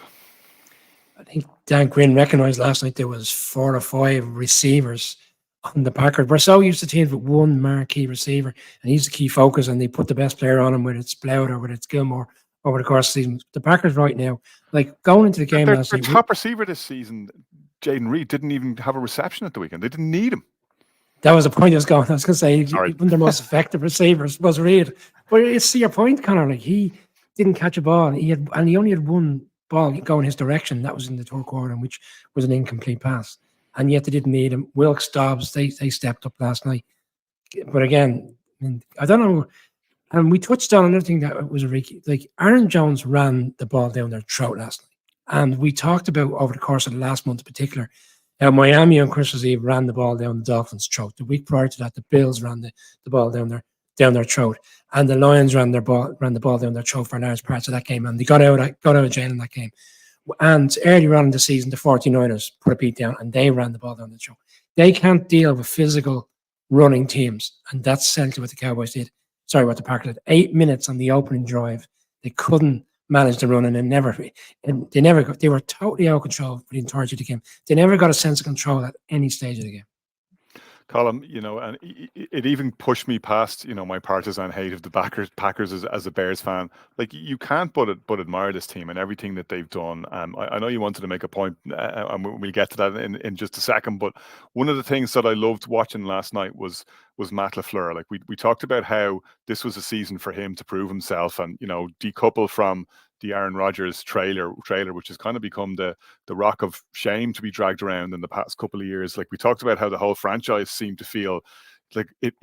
I think Dan Quinn recognised last night there was 4 or 5 receivers on the Packers. We're so used to teams with one marquee receiver, and he's the key focus, and they put the best player on him, whether it's Blount or whether it's Gilmore over the course of the season. The Packers right now, like going into the game Their last night, top receiver this season, Jaden Reed, didn't even have a reception at the weekend. They didn't need him. that was the point I was going. I was going to say, Sorry. one of their most effective receivers was Reed. But it's to your point, Connor. Like he didn't catch a ball. He only had one ball going his direction. That was in the third quarter, which was an incomplete pass. And yet they didn't need him. Wilkes, Dobbs, they stepped up last night. But again, I don't know. And we touched on another thing that was like Aaron Jones ran the ball down their throat last night. And we talked about over the course of the last month in particular, how Miami on Christmas Eve ran the ball down the Dolphins' throat. The week prior to that, the Bills ran the ball down their throat. And the Lions ran the ball down their throat for large parts of that game. And they got out of jail in that game. And earlier on in the season, the 49ers put a beat down and they ran the ball down the throat. They can't deal with physical running teams. And that's essentially what the Cowboys did. Sorry, what the Packers did. 8 minutes on the opening drive. They couldn't manage the run, and they were totally out of control for the entirety of the game. They never got a sense of control at any stage of the game. Colin, and it even pushed me past, my partisan hate of the Packers as a Bears fan. Like, you can't but admire this team and everything that they've done. I know you wanted to make a point, and we'll get to that in just a second. But one of the things that I loved watching last night was Matt LaFleur. Like, we talked about how this was a season for him to prove himself and, decouple from the Aaron Rodgers trailer, which has kind of become the rock of shame to be dragged around in the past couple of years. Like, we talked about how the whole franchise seemed to feel like it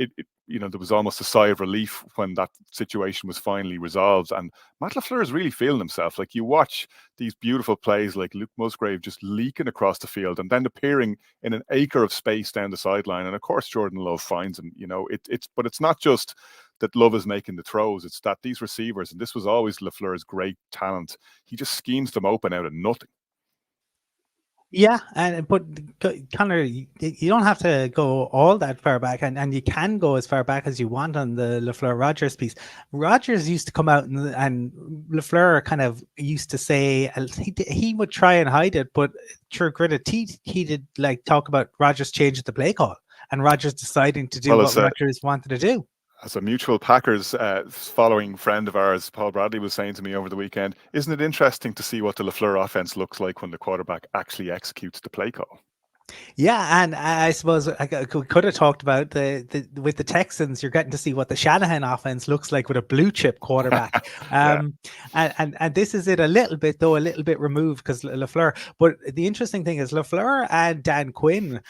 there was almost a sigh of relief when that situation was finally resolved. And Matt LaFleur is really feeling himself. Like, you watch these beautiful plays like Luke Musgrave just leaking across the field and then appearing in an acre of space down the sideline. And of course, Jordan Love finds him. But it's not just that Love is making the throws. It's that these receivers, and this was always LaFleur's great talent, he just schemes them open out of nothing. Yeah, but Connor, you don't have to go all that far back, and you can go as far back as you want on the LaFleur Rodgers piece. Rodgers used to come out and LaFleur kind of used to say he would try and hide it, but through gritted teeth, he did like talk about Rodgers changing the play call and Rodgers deciding to do what Rodgers wanted to do. As a mutual Packers following friend of ours, Paul Bradley, was saying to me over the weekend, isn't it interesting to see what the LaFleur offense looks like when the quarterback actually executes the play call? Yeah, and I suppose I could have talked about with the Texans, you're getting to see what the Shanahan offense looks like with a blue chip quarterback. Yeah. And this is it a little bit removed because LaFleur. But the interesting thing is LaFleur and Dan Quinn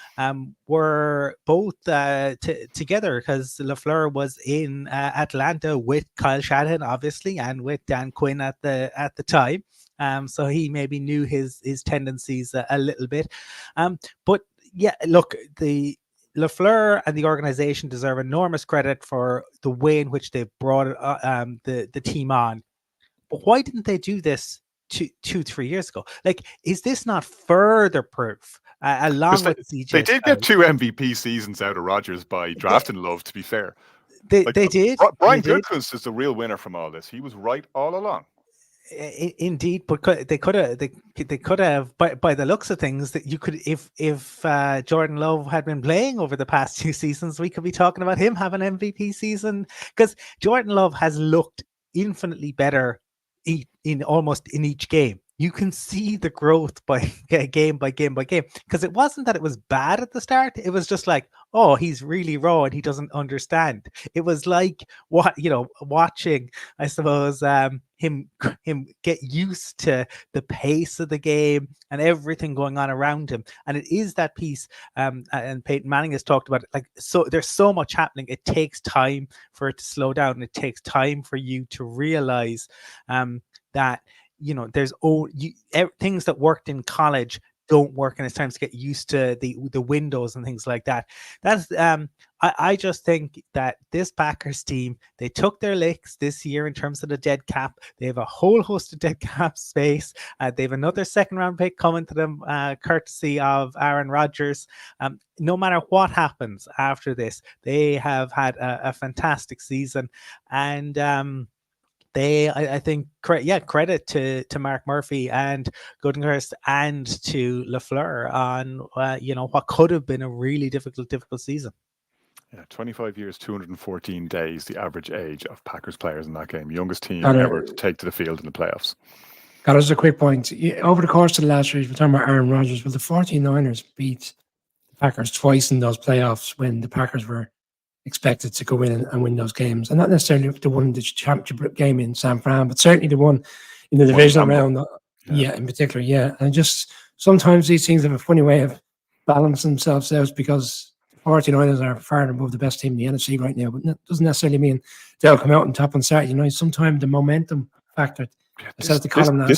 were both together because LaFleur was in Atlanta with Kyle Shanahan, obviously, and with Dan Quinn at the time. So he maybe knew his tendencies a little bit. But yeah, look, the LaFleur and the organization deserve enormous credit for the way in which they've brought the team on. But why didn't they do this 2-3 years ago? Like, is this not further proof? Along with CJ, they did get 2 MVP seasons out of Rodgers by drafting Love. To be fair, they did. Brian Gutekunst is the real winner from all this. He was right all along. Indeed, but they could have by the looks of things that you could if Jordan Love had been playing over the past 2 seasons, we could be talking about him having an MVP season because Jordan Love has looked infinitely better in almost in each game. You can see the growth by game by game by game because it wasn't that it was bad at the start. It was just like, oh, he's really raw and he doesn't understand. It was like watching, I suppose, him get used to the pace of the game and everything going on around him. And it is that piece, and Peyton Manning has talked about it. Like, so there's so much happening. It takes time for it to slow down. And it takes time for you to realize that. There's things that worked in college don't work, and it's time to get used to the windows and things like that. That's I just think that this Packers team, they took their licks this year in terms of the dead cap. They have a whole host of dead cap space. They have another second-round pick coming to them, courtesy of Aaron Rodgers. No matter what happens after this, they have had a fantastic season, and I think, credit to Mark Murphy and Goodenhurst and to Lafleur on what could have been a really difficult season. Yeah, 25 years, 214 days, the average age of Packers players in that game. Youngest team And, ever to take to the field in the playoffs. Got us a quick point. Over the course of the last year, we're talking about Aaron Rodgers. Will the 49ers beat the Packers twice in those playoffs when the Packers were expected to go in and win those games? And not necessarily the one, the championship game in San Fran, but certainly the one in the divisional round. Yeah, in particular, yeah. And just sometimes these things have a funny way of balancing themselves out because 49ers are far and above the best team in the NFC right now, but that doesn't necessarily mean they'll come out on top on Saturday night. Sometimes the momentum factor. This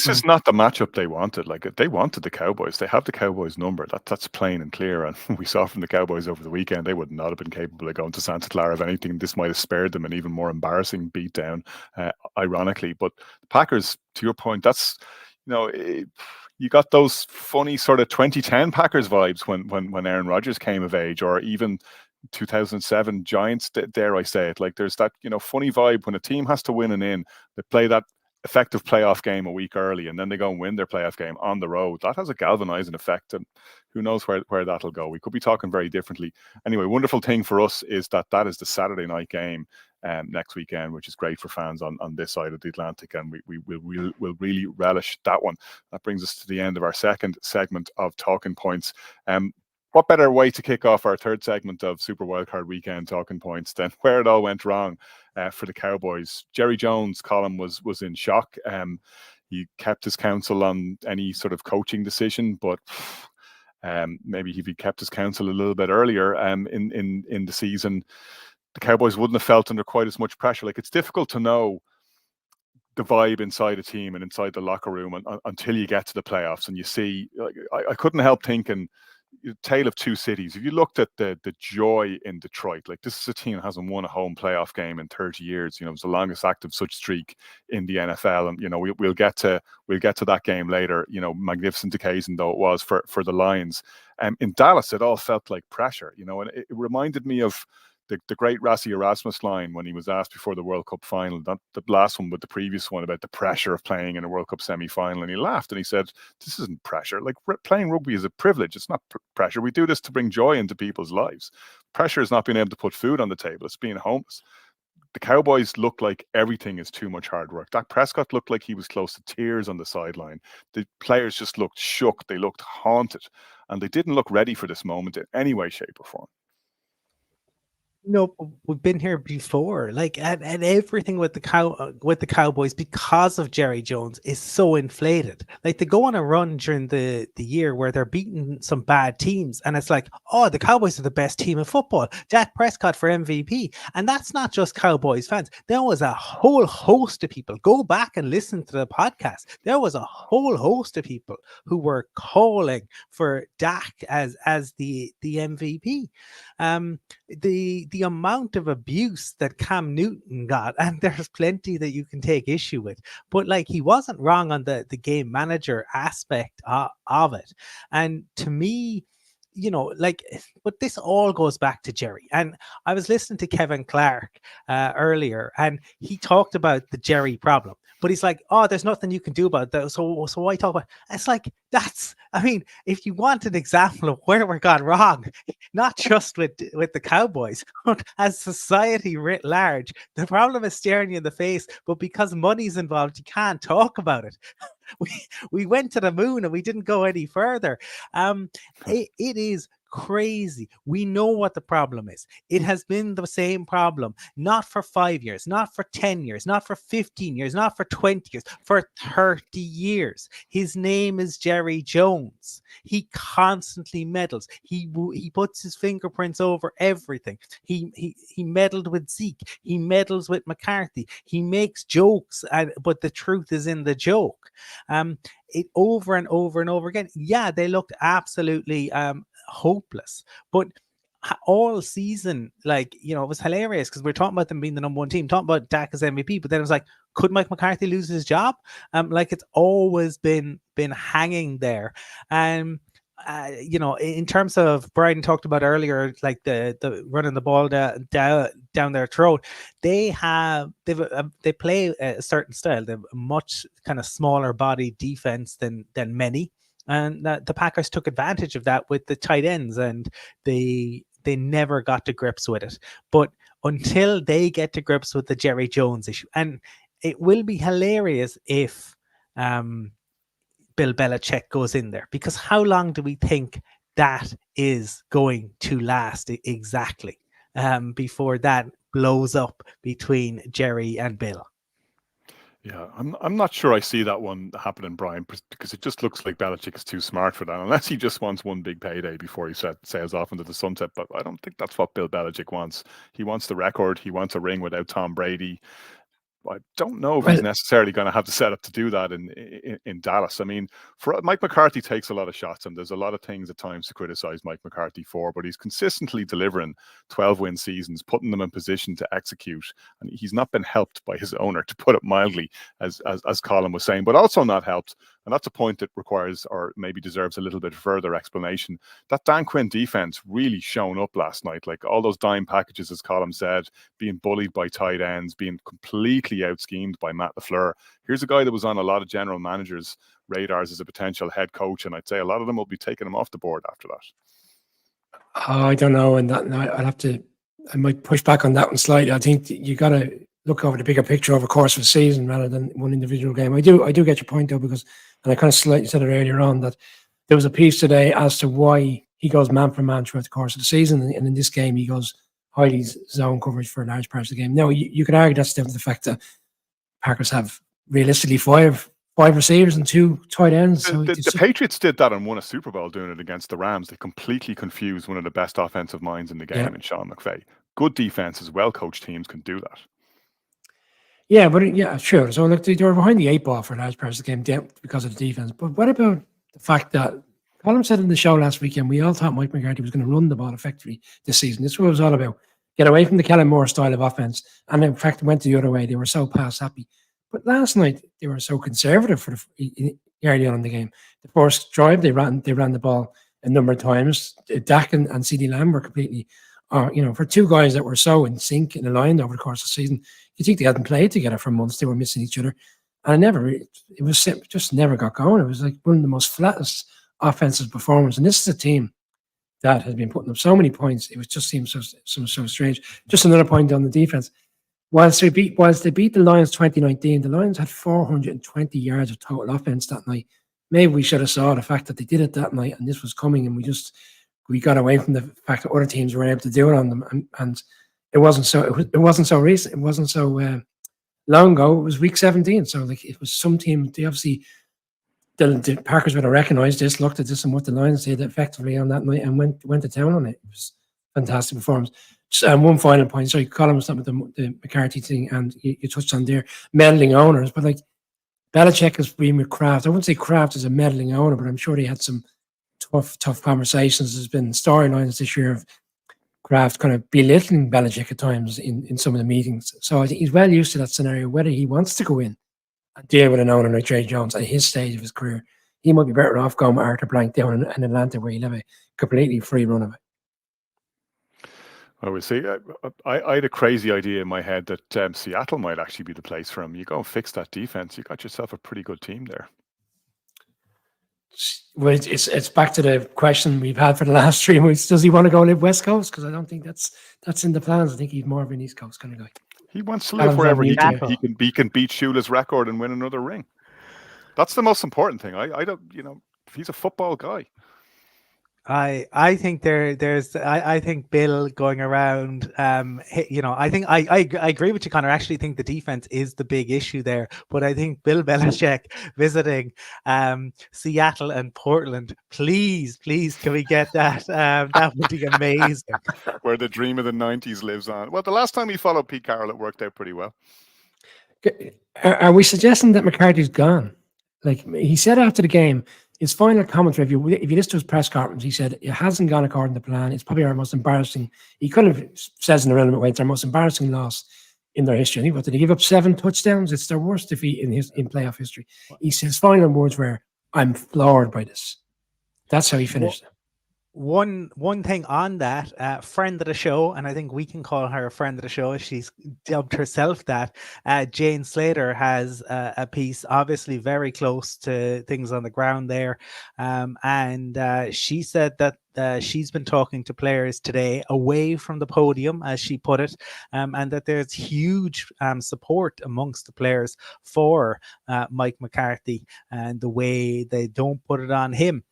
is not the matchup they wanted. Like, they wanted the Cowboys. They have the Cowboys number. That's plain and clear. And we saw from the Cowboys over the weekend, they would not have been capable of going to Santa Clara. If anything, this might have spared them an even more embarrassing beatdown, ironically. But the Packers, to your point, that's, you got those funny sort of 2010 Packers vibes when Aaron Rodgers came of age, or even 2007 Giants, dare I say it. Like, there's that, funny vibe when a team has to win and in, they play that effective playoff game a week early, and then they go and win their playoff game on the road. That has a galvanizing effect, and who knows where that'll go. We could be talking very differently. Anyway, wonderful thing for us is that is the Saturday night game next weekend, which is great for fans on this side of the Atlantic, and we'll really relish that one. That brings us to the end of our second segment of Talking Points. What better way to kick off our third segment of Super Wildcard Weekend Talking Points than where it all went wrong for the Cowboys? Jerry Jones' column was in shock. He kept his counsel on any sort of coaching decision, but maybe if he kept his counsel a little bit earlier in the season, the Cowboys wouldn't have felt under quite as much pressure. Like, it's difficult to know the vibe inside a team and inside the locker room until you get to the playoffs and you see. Like, I couldn't help thinking, tale of two cities. If you looked at the joy in Detroit, like, this is a team that hasn't won a home playoff game in 30 years. It was the longest active such streak in the NFL, and we'll get to that game later. Magnificent occasion though it was for the Lions. In Dallas, it all felt like pressure. And it reminded me of the great Rassi Erasmus line when he was asked before the World Cup final, not the last one, but the previous one, about the pressure of playing in a World Cup semi-final. And he laughed and he said, "This isn't pressure. Like, playing rugby is a privilege. It's not pressure. We do this to bring joy into people's lives. Pressure is not being able to put food on the table. It's being homeless." The Cowboys look like everything is too much hard work. Dak Prescott looked like he was close to tears on the sideline. The players just looked shook. They looked haunted. And they didn't look ready for this moment in any way, shape, or form. No, we've been here before. Like, and everything with the Cowboys, because of Jerry Jones, is so inflated. Like, they go on a run during the year where they're beating some bad teams, and it's like, oh, the Cowboys are the best team in football. Dak Prescott for MVP, and that's not just Cowboys fans. There was a whole host of people. Go back and listen to the podcast. There was a whole host of people who were calling for Dak as the MVP. The amount of abuse that Cam Newton got, and there's plenty that you can take issue with, but like, he wasn't wrong on the game manager aspect of it. And to me, but this all goes back to Jerry. And I was listening to Kevin Clark earlier, and he talked about the Jerry problem, but he's like, oh, there's nothing you can do about that. So why talk about it? It's like, if you want an example of where we got wrong, not just with the Cowboys, but as society writ large, the problem is staring you in the face, but because money's involved, you can't talk about it. We went to the moon and we didn't go any further. It is crazy. We know what the problem is. It has been the same problem, not for 5 years, not for 10 years, not for 15 years, not for 20 years, for 30 years. His name is Jerry Jones. He constantly meddles. He puts his fingerprints over everything. He meddled with Zeke. He meddles with McCarthy. He makes jokes, but the truth is in the joke. It over and over and over again. Yeah, they looked absolutely hopeless, but all season, it was hilarious because we're talking about them being the number one team, talking about Dak as MVP, but then it was like, could Mike McCarthy lose his job? It's always been hanging there. in terms of Brian talked about earlier, like the running the ball down their throat, they play a certain style. They have a much kind of smaller body defense than many, and the Packers took advantage of that with the tight ends, and they never got to grips with it. But until they get to grips with the Jerry Jones issue, and it will be hilarious if Bill Belichick goes in there, because how long do we think that is going to last exactly before that blows up between Jerry and Bill? Yeah, I'm not sure I see that one happening, Brian, because it just looks like Belichick is too smart for that, unless he just wants one big payday before he sails off into the sunset. But I don't think that's what Bill Belichick wants. He wants the record. He wants a ring without Tom Brady. I don't know if he's necessarily going to have the setup to do that in Dallas. I mean, Mike McCarthy takes a lot of shots, and there's a lot of things at times to criticize Mike McCarthy for, but he's consistently delivering 12-win seasons, putting them in position to execute, and he's not been helped by his owner, to put it mildly, as Colin was saying, but also not helped. And that's a point that requires, or maybe deserves, a little bit further explanation. That Dan Quinn defense really shown up last night. Like all those dime packages, as Colin said, being bullied by tight ends, being completely out-schemed by Matt LaFleur. Here's a guy that was on a lot of general managers' radars as a potential head coach, and I'd say a lot of them will be taking him off the board after that. I don't know, and that I might push back on that one slightly. I think you got to look over the bigger picture over the course of a season rather than one individual game. I do get your point though, because, and I kind of slightly said it earlier on, that there was a piece today as to why he goes man for man throughout the course of the season, and in this game he goes highly zone coverage for large parts of the game. Now you could argue that's down to the fact that Packers have realistically five receivers and 2 tight ends. So the Patriots did that and won a Super Bowl doing it against the Rams. They completely confused one of the best offensive minds in the game in Sean McVay. Good defenses, well-coached teams can do that. Yeah, but yeah, sure. So look, they were behind the 8 ball for large parts of the game because of the defense. But what about the fact that Colin said in the show last weekend, we all thought Mike McCarthy was going to run the ball effectively this season. This is what it was all about. Get away from the Kellen Moore style of offense. And in fact, it went the other way. They were so pass happy. But last night, they were so conservative for early on in the game. The first drive, they ran the ball a number of times. Dak and CeeDee Lamb were completely, for 2 guys that were so in sync and aligned over the course of the season, you think they hadn't played together for months. They were missing each other. And it just never got going. It was like one of the most flattest offensive performances. And this is a team that has been putting up so many points. It just seems so strange. Just another point on the defense. Whilst they beat the Lions 2019, the Lions had 420 yards of total offense that night. Maybe we should have saw the fact that they did it that night and this was coming, and we got away from the fact that other teams were able to do it on them. And it wasn't so recent. It wasn't so long ago. It was week 17. So like it was some team. They obviously the Packers would have recognised this, looked at this, and what the Lions did effectively on that night and went to town on it. It was a fantastic performance. One final point. Sorry, Colin was talking about the McCarthy thing, and you touched on their meddling owners. But like Belichick has been with Kraft. I wouldn't say Kraft is a meddling owner, but I'm sure they had some tough conversations. There's been storylines this year of Kraft kind of belittling Belichick at times in some of the meetings. So I think he's well used to that scenario. Whether he wants to go in and deal with an owner like Jerry Jones at his stage of his career, he might be better off going with Arthur Blank down in Atlanta, where he'll have a completely free run of it. I would say I had a crazy idea in my head that Seattle might actually be the place for him. You go and fix that defense, you got yourself a pretty good team there. Well, it's back to the question we've had for the last 3 weeks. Does he want to go live West Coast? Because I don't think that's in the plans. I think he's more of an East Coast kind of guy. He wants to live wherever he can beat Shula's record and win another ring. That's the most important thing. I don't, he's a football guy. I think I think Bill going around, I think I agree with you, Connor. I actually think the defense is the big issue there, but I think Bill Belichick visiting Seattle and Portland, please, can we get that? That would be amazing. Where the dream of the 90s lives on. Well, the last time he followed Pete Carroll, it worked out pretty well. Are we suggesting that McCarthy's gone? Like he said after the game, his final commentary, if you listen to his press conference, he said it hasn't gone according to plan. It's probably our most embarrassing. He kind of says in a relevant way, it's our most embarrassing loss in their history. I think, what did he give up 7 touchdowns? It's their worst defeat in playoff history. He says final words were, "I'm floored by this." That's how he finished. One thing on that, friend of the show, and I think we can call her a friend of the show. She's dubbed herself that. Jane Slater has a piece, obviously very close to things on the ground there, and she said that she's been talking to players today away from the podium, as she put it, and that there's huge support amongst the players for Mike McCarthy and the way they don't put it on him.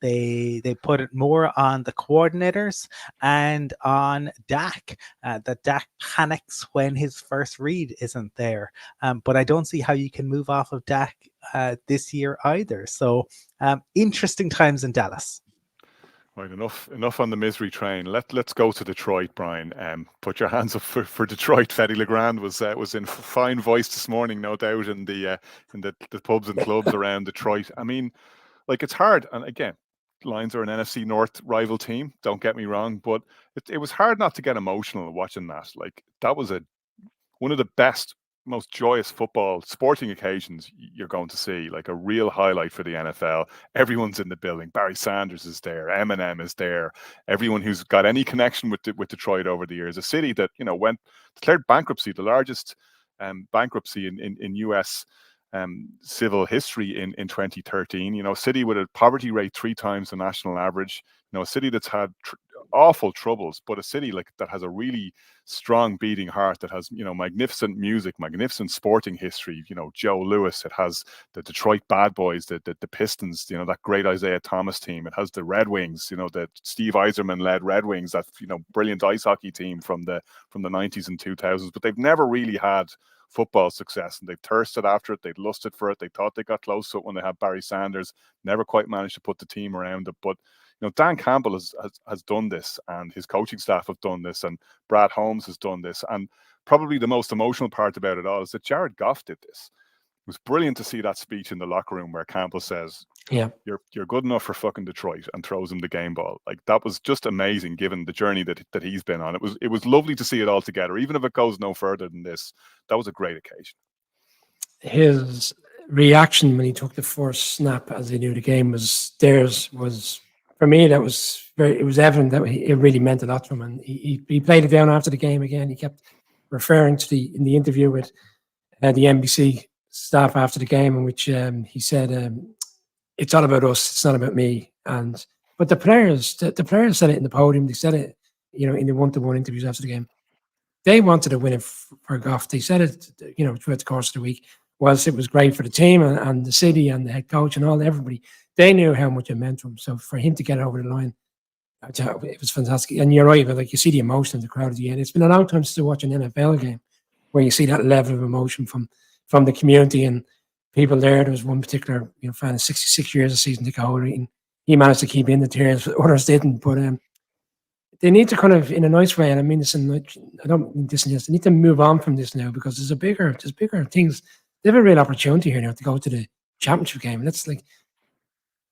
They put it more on the coordinators and on Dak, that Dak panics when his first read isn't there. But I don't see how you can move off of Dak this year either. So interesting times in Dallas. Right, enough on the misery train. Let's go to Detroit, Brian. Put your hands up for Detroit. Fetty Legrand was in fine voice this morning, no doubt, in the pubs and clubs around Detroit. I mean, like, it's hard, and again, Lions are an NFC North rival team, don't get me wrong, but it was hard not to get emotional watching that. Like, that was one of the best, most joyous football sporting occasions you're going to see, like a real highlight for the NFL. Everyone's in the building. Barry Sanders is there. MNF is there. Everyone who's got any connection with Detroit over the years, a city that, you know, declared bankruptcy, the largest bankruptcy in US civil history in 2013. You know, a city with a poverty rate 3 times the national average. You know, a city that's had awful troubles, but a city like that has a really strong beating heart, that has, you know, magnificent music, magnificent sporting history. You know, Joe Louis. It has the Detroit Bad Boys, the Pistons. You know, that great Isaiah Thomas team. It has the Red Wings. You know, the Steve Yzerman led Red Wings. That, you know, brilliant ice hockey team from the 90s and 2000s. But they've never really had football success, and they thirsted after it. They'd lusted for it. They thought they got close to it when they had Barry Sanders. Never quite managed to put the team around it. But, you know, Dan Campbell has done this, and his coaching staff have done this, and Brad Holmes has done this. And probably the most emotional part about it all is that Jared Goff did this. It was brilliant to see that speech in the locker room where Campbell says, "Yeah, you're good enough for fucking Detroit," and throws him the game ball. Like, that was just amazing, given the journey that he's been on. It was lovely to see it all together, even if it goes no further than this. That was a great occasion. His reaction when he took the first snap as he knew the game was theirs was, for me, that was it was evident that it really meant a lot to him, and he played it down after the game again. He kept referring to in the interview with the NBC staff after the game, in which he said, "It's all about us. It's not about me." But the players said it in the podium. They said it, you know, in the one-to-one interviews after the game. They wanted to win it for Goff. They said it, you know, throughout the course of the week. Whilst it was great for the team and the city and the head coach and everybody, they knew how much it meant to him. So for him to get over the line, it was fantastic. And you're right, but like, you see the emotion in the crowd at the end. It's been a long time since I watched an NFL game where you see that level of emotion from the community and people there. There was one particular, you know, fan of 66 years of season ticket holder, and he managed to keep in the tears, but others didn't. But they need to kind of, in a nice way, and I mean this in, like, I don't mean this in this, they need to move on from this now, because there's bigger things. They have a real opportunity here now to go to the championship game. And that's like,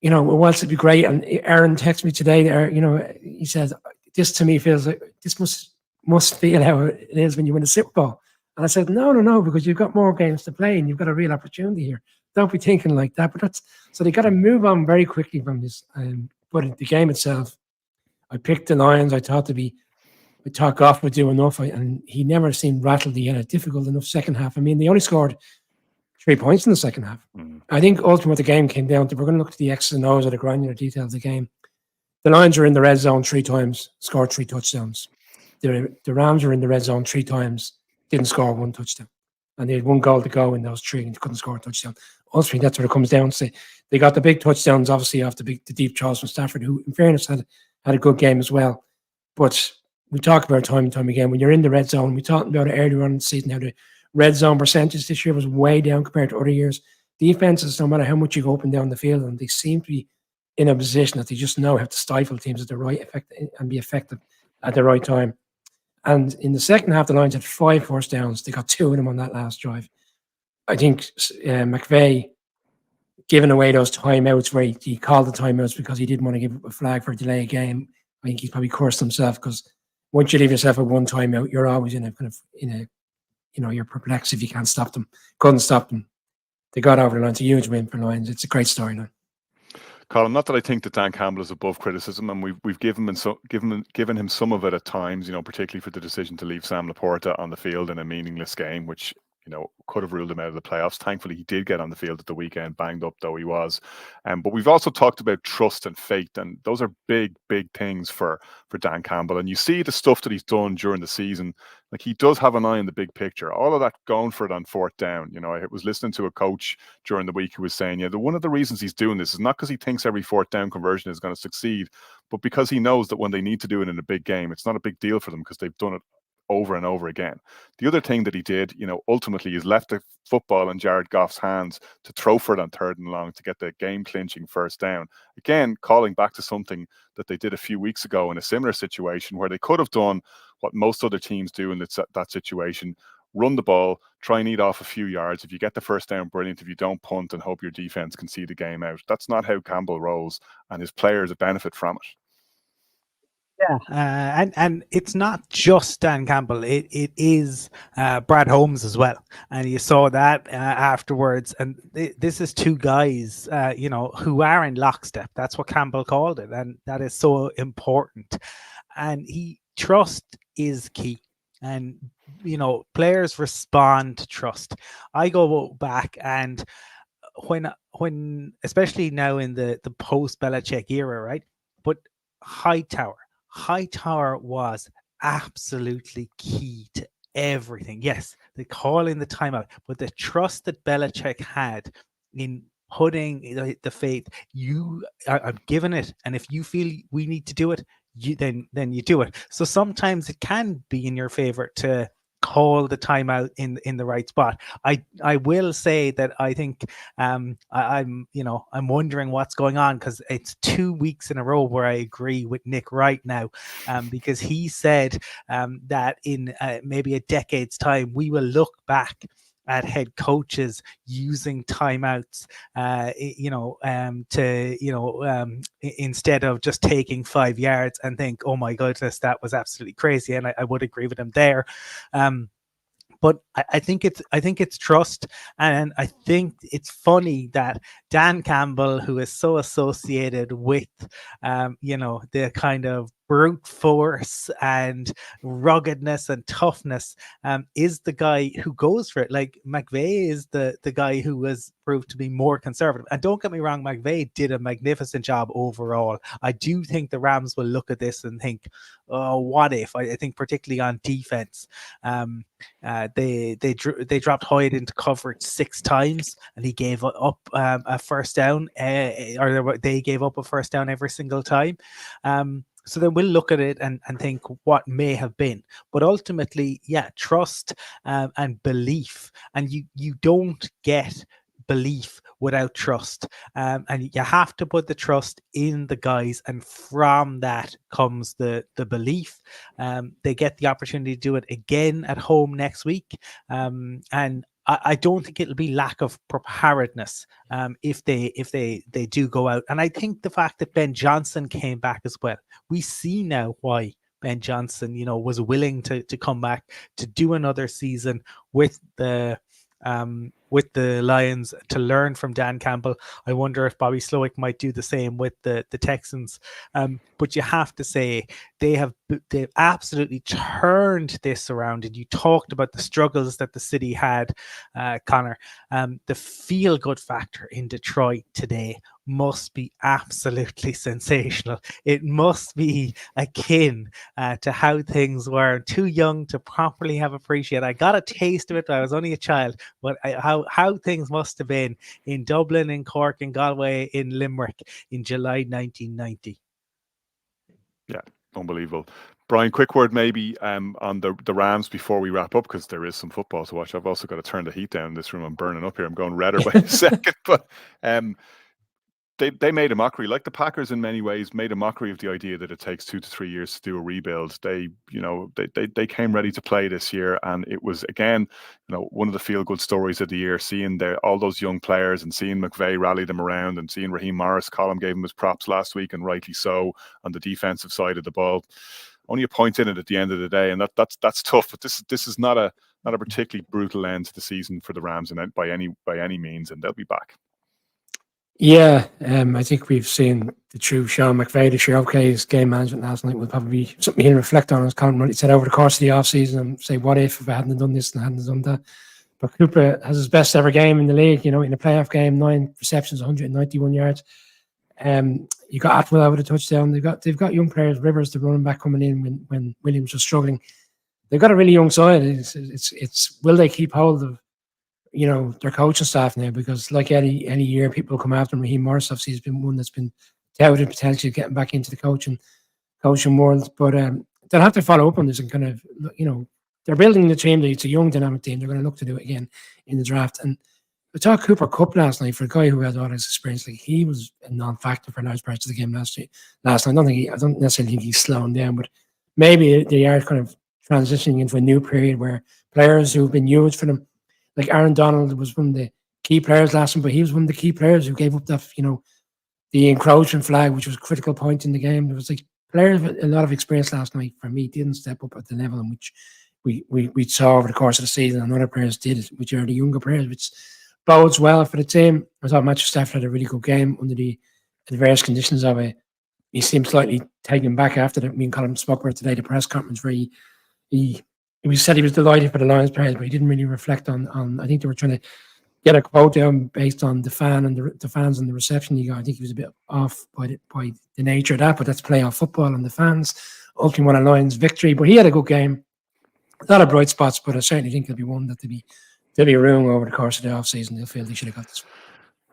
you know, whilst it'd be great. And Aaron texted me today there, you know, he says, "This to me feels like this must feel how it is when you win a Super Bowl." And I said, no, because you've got more games to play and you've got a real opportunity here. Don't be thinking like that. But so they got to move on very quickly from this. But the game itself, I picked the Lions. I thought Goff would do enough, and he never seemed rattled. He had a difficult enough second half. I mean, they only scored 3 points in the second half. I think ultimately what the game came down to, we're going to look at the X's and O's or the granular details of the game. The Lions were in the red zone 3 times, scored 3 touchdowns. The Rams were in the red zone 3 times, didn't score 1 touchdown. And they had 1 goal to go in those 3 and they couldn't score a touchdown. Ultimately, that's what it comes down to. They got the big touchdowns, obviously, off the deep Charles from Stafford, who, in fairness, had a good game as well. But we talk about it time and time again, when you're in the red zone, we talked about it earlier on in the season, how the red zone percentage this year was way down compared to other years. Defenses, no matter how much you go up and down the field, and they seem to be in a position that they just know how to stifle teams at the right effect and be effective at the right time. And in the second half, the Lions had 5 first downs. They got 2 of them on that last drive. I think McVay giving away those timeouts where he called the timeouts because he didn't want to give a flag for a delay of game. I think he's probably cursed himself, because once you leave yourself at 1 timeout, you're always in a you know, you're perplexed if you can't stop them. Couldn't stop them. They got over the line. It's a huge win for Lions. It's a great storyline. Colin, not that I think that Dan Campbell is above criticism, and we've given him some of it at times, particularly for the decision to leave Sam Laporta on the field in a meaningless game, which could have ruled him out of the playoffs. Thankfully, he did get on the field at the weekend, banged up though he was. But we've also talked about trust and faith, and those are big, big things for Dan Campbell. And you see the stuff that he's done during the season. Like, he does have an eye on the big picture. All of that going for it on fourth down. I was listening to a coach during the week who was saying, one of the reasons he's doing this is not because he thinks every fourth down conversion is going to succeed, but because he knows that when they need to do it in a big game, it's not a big deal for them because they've done it over and over again. The other thing that he did, ultimately is left the football in Jared Goff's hands to throw for it on 3rd and long to get the game clinching first down. Again, calling back to something that they did a few weeks ago in a similar situation where they could have done what most other teams do in that situation: run the ball, try and eat off a few yards. If you get the first down, brilliant. If you don't, punt and hope your defense can see the game out. That's not how Campbell rolls, and his players benefit from it. Yeah, and it's not just Dan Campbell. It is Brad Holmes as well, and you saw that afterwards. And this is two guys, who are in lockstep. That's what Campbell called it, and that is so important. And trust is key, and players respond to trust. I go back, and when especially now in the post Belichick era, right? But Hightower was absolutely key to everything. Yes, the call in the timeout, but the trust that Belichick had in putting the faith, I'm giving it, and if you feel we need to do it, then you do it. So sometimes it can be in your favor to call the timeout in the right spot. I will say that I think I'm wondering what's going on, because it's 2 weeks in a row where I agree with Nick right now, because he said that in maybe a decade's time we will look back at head coaches using timeouts, instead of just taking 5 yards, and think, oh my goodness, that was absolutely crazy. And I would agree with him there. But I think it's trust, and I think it's funny that Dan Campbell, who is so associated with, the kind of brute force and ruggedness and toughness, is the guy who goes for it. Like, McVay is the guy who was proved to be more conservative. And don't get me wrong, McVay did a magnificent job overall. I do think the Rams will look at this and think, oh, what if? I think particularly on defense, they dropped Hoyt into coverage 6 times, and he gave up a first down, or they gave up a first down every single time. So then we'll look at it and think what may have been. But ultimately, trust and belief. And you don't get belief without trust. And you have to put the trust in the guys. And from that comes the belief. They get the opportunity to do it again at home next week. And I don't think it'll be lack of preparedness if they do go out. And I think the fact that Ben Johnson came back as well, we see now why Ben Johnson, was willing to come back to do another season with the Lions, to learn from Dan Campbell. I wonder if Bobby Slowick might do the same with the Texans. But you have to say they've absolutely turned this around. And you talked about the struggles that the city had, Connor. The feel-good factor in Detroit today must be absolutely sensational. It must be akin to how things were. Too young to properly have appreciated. I got a taste of it when I was only a child, but how things must have been in Dublin, in Cork, in Galway, in Limerick in July 1990. Yeah, unbelievable. Brian, quick word maybe on the Rams before we wrap up, because there is some football to watch. I've also got to turn the heat down in this room. I'm burning up here. I'm going redder by a second. But they made a mockery, like the Packers in many ways made a mockery of the idea that it takes 2 to 3 years to do a rebuild. They came ready to play this year, and it was again, one of the feel good stories of the year, seeing all those young players and seeing McVay rally them around, and seeing Raheem Morris. Colin gave him his props last week, and rightly so, on the defensive side of the ball. Only a point in it at the end of the day, and that's tough. But this is not a particularly brutal end to the season for the Rams, and by any means, and they'll be back. Yeah, I think we've seen the true Sean McVay this year. Okay, his game management last night will probably be something he'll reflect on, as Colin Runny said, over the course of the offseason and say, what if I hadn't done this and I hadn't done that? But Cooper has his best ever game in the league, in a playoff game, 9 receptions, 191 yards. You got Atwell with a touchdown. They've got young players, Rivers, the running back, coming in when Williams was struggling. They've got a really young side. It's will they keep hold of their coaching staff now? Because like any year, people come after him. Raheem Morris obviously has been one that's been touted potentially getting back into the coaching world, but they'll have to follow up on this and kind of they're building the team. It's a young, dynamic team. They're going to look to do it again in the draft. And we talked Cooper Cup last night for a guy who had all his experience. Like, he was a non-factor for large parts of the game last night. I don't necessarily think he's slowing down, but maybe they are kind of transitioning into a new period where players who've been used for them, like Aaron Donald was one of the key players last night, but he was one of the key players who gave up that, the encroachment flag, which was a critical point in the game. There was like players with a lot of experience last night, for me, didn't step up at the level in which we saw over the course of the season, and other players did, which are the younger players, which bodes well for the team. I thought Matthew Stafford had a really good game under the adverse conditions of it. He seemed slightly taken back after that. Me and Colin spoke about today, the press conference, where he said he was delighted for the Lions players, but he didn't really reflect on. I think they were trying to get a quote down based on the fans and the reception he got. I think he was a bit off by the nature of that, but that's playoff football, and the fans ultimately won a Lions victory. But he had a good game. A lot of bright spots, but I certainly think there'll be one that there'll be room over the course of the off-season. They'll feel they should have got this.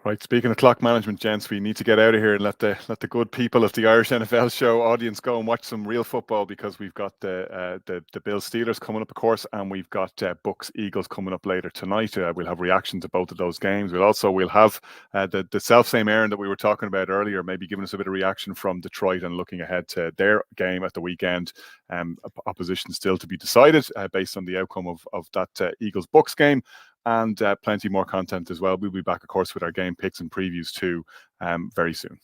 Right, speaking of clock management, gents, we need to get out of here and let the good people of the Irish NFL Show audience go and watch some real football, because we've got the Bills Steelers coming up, of course, and we've got Bucks Eagles coming up later tonight. We'll have reaction to both of those games. We'll have the self-same Aaron that we were talking about earlier, maybe giving us a bit of reaction from Detroit and looking ahead to their game at the weekend. Opposition still to be decided based on the outcome of that Eagles Bucks game. And plenty more content as well. We'll be back, of course, with our game picks and previews too very soon.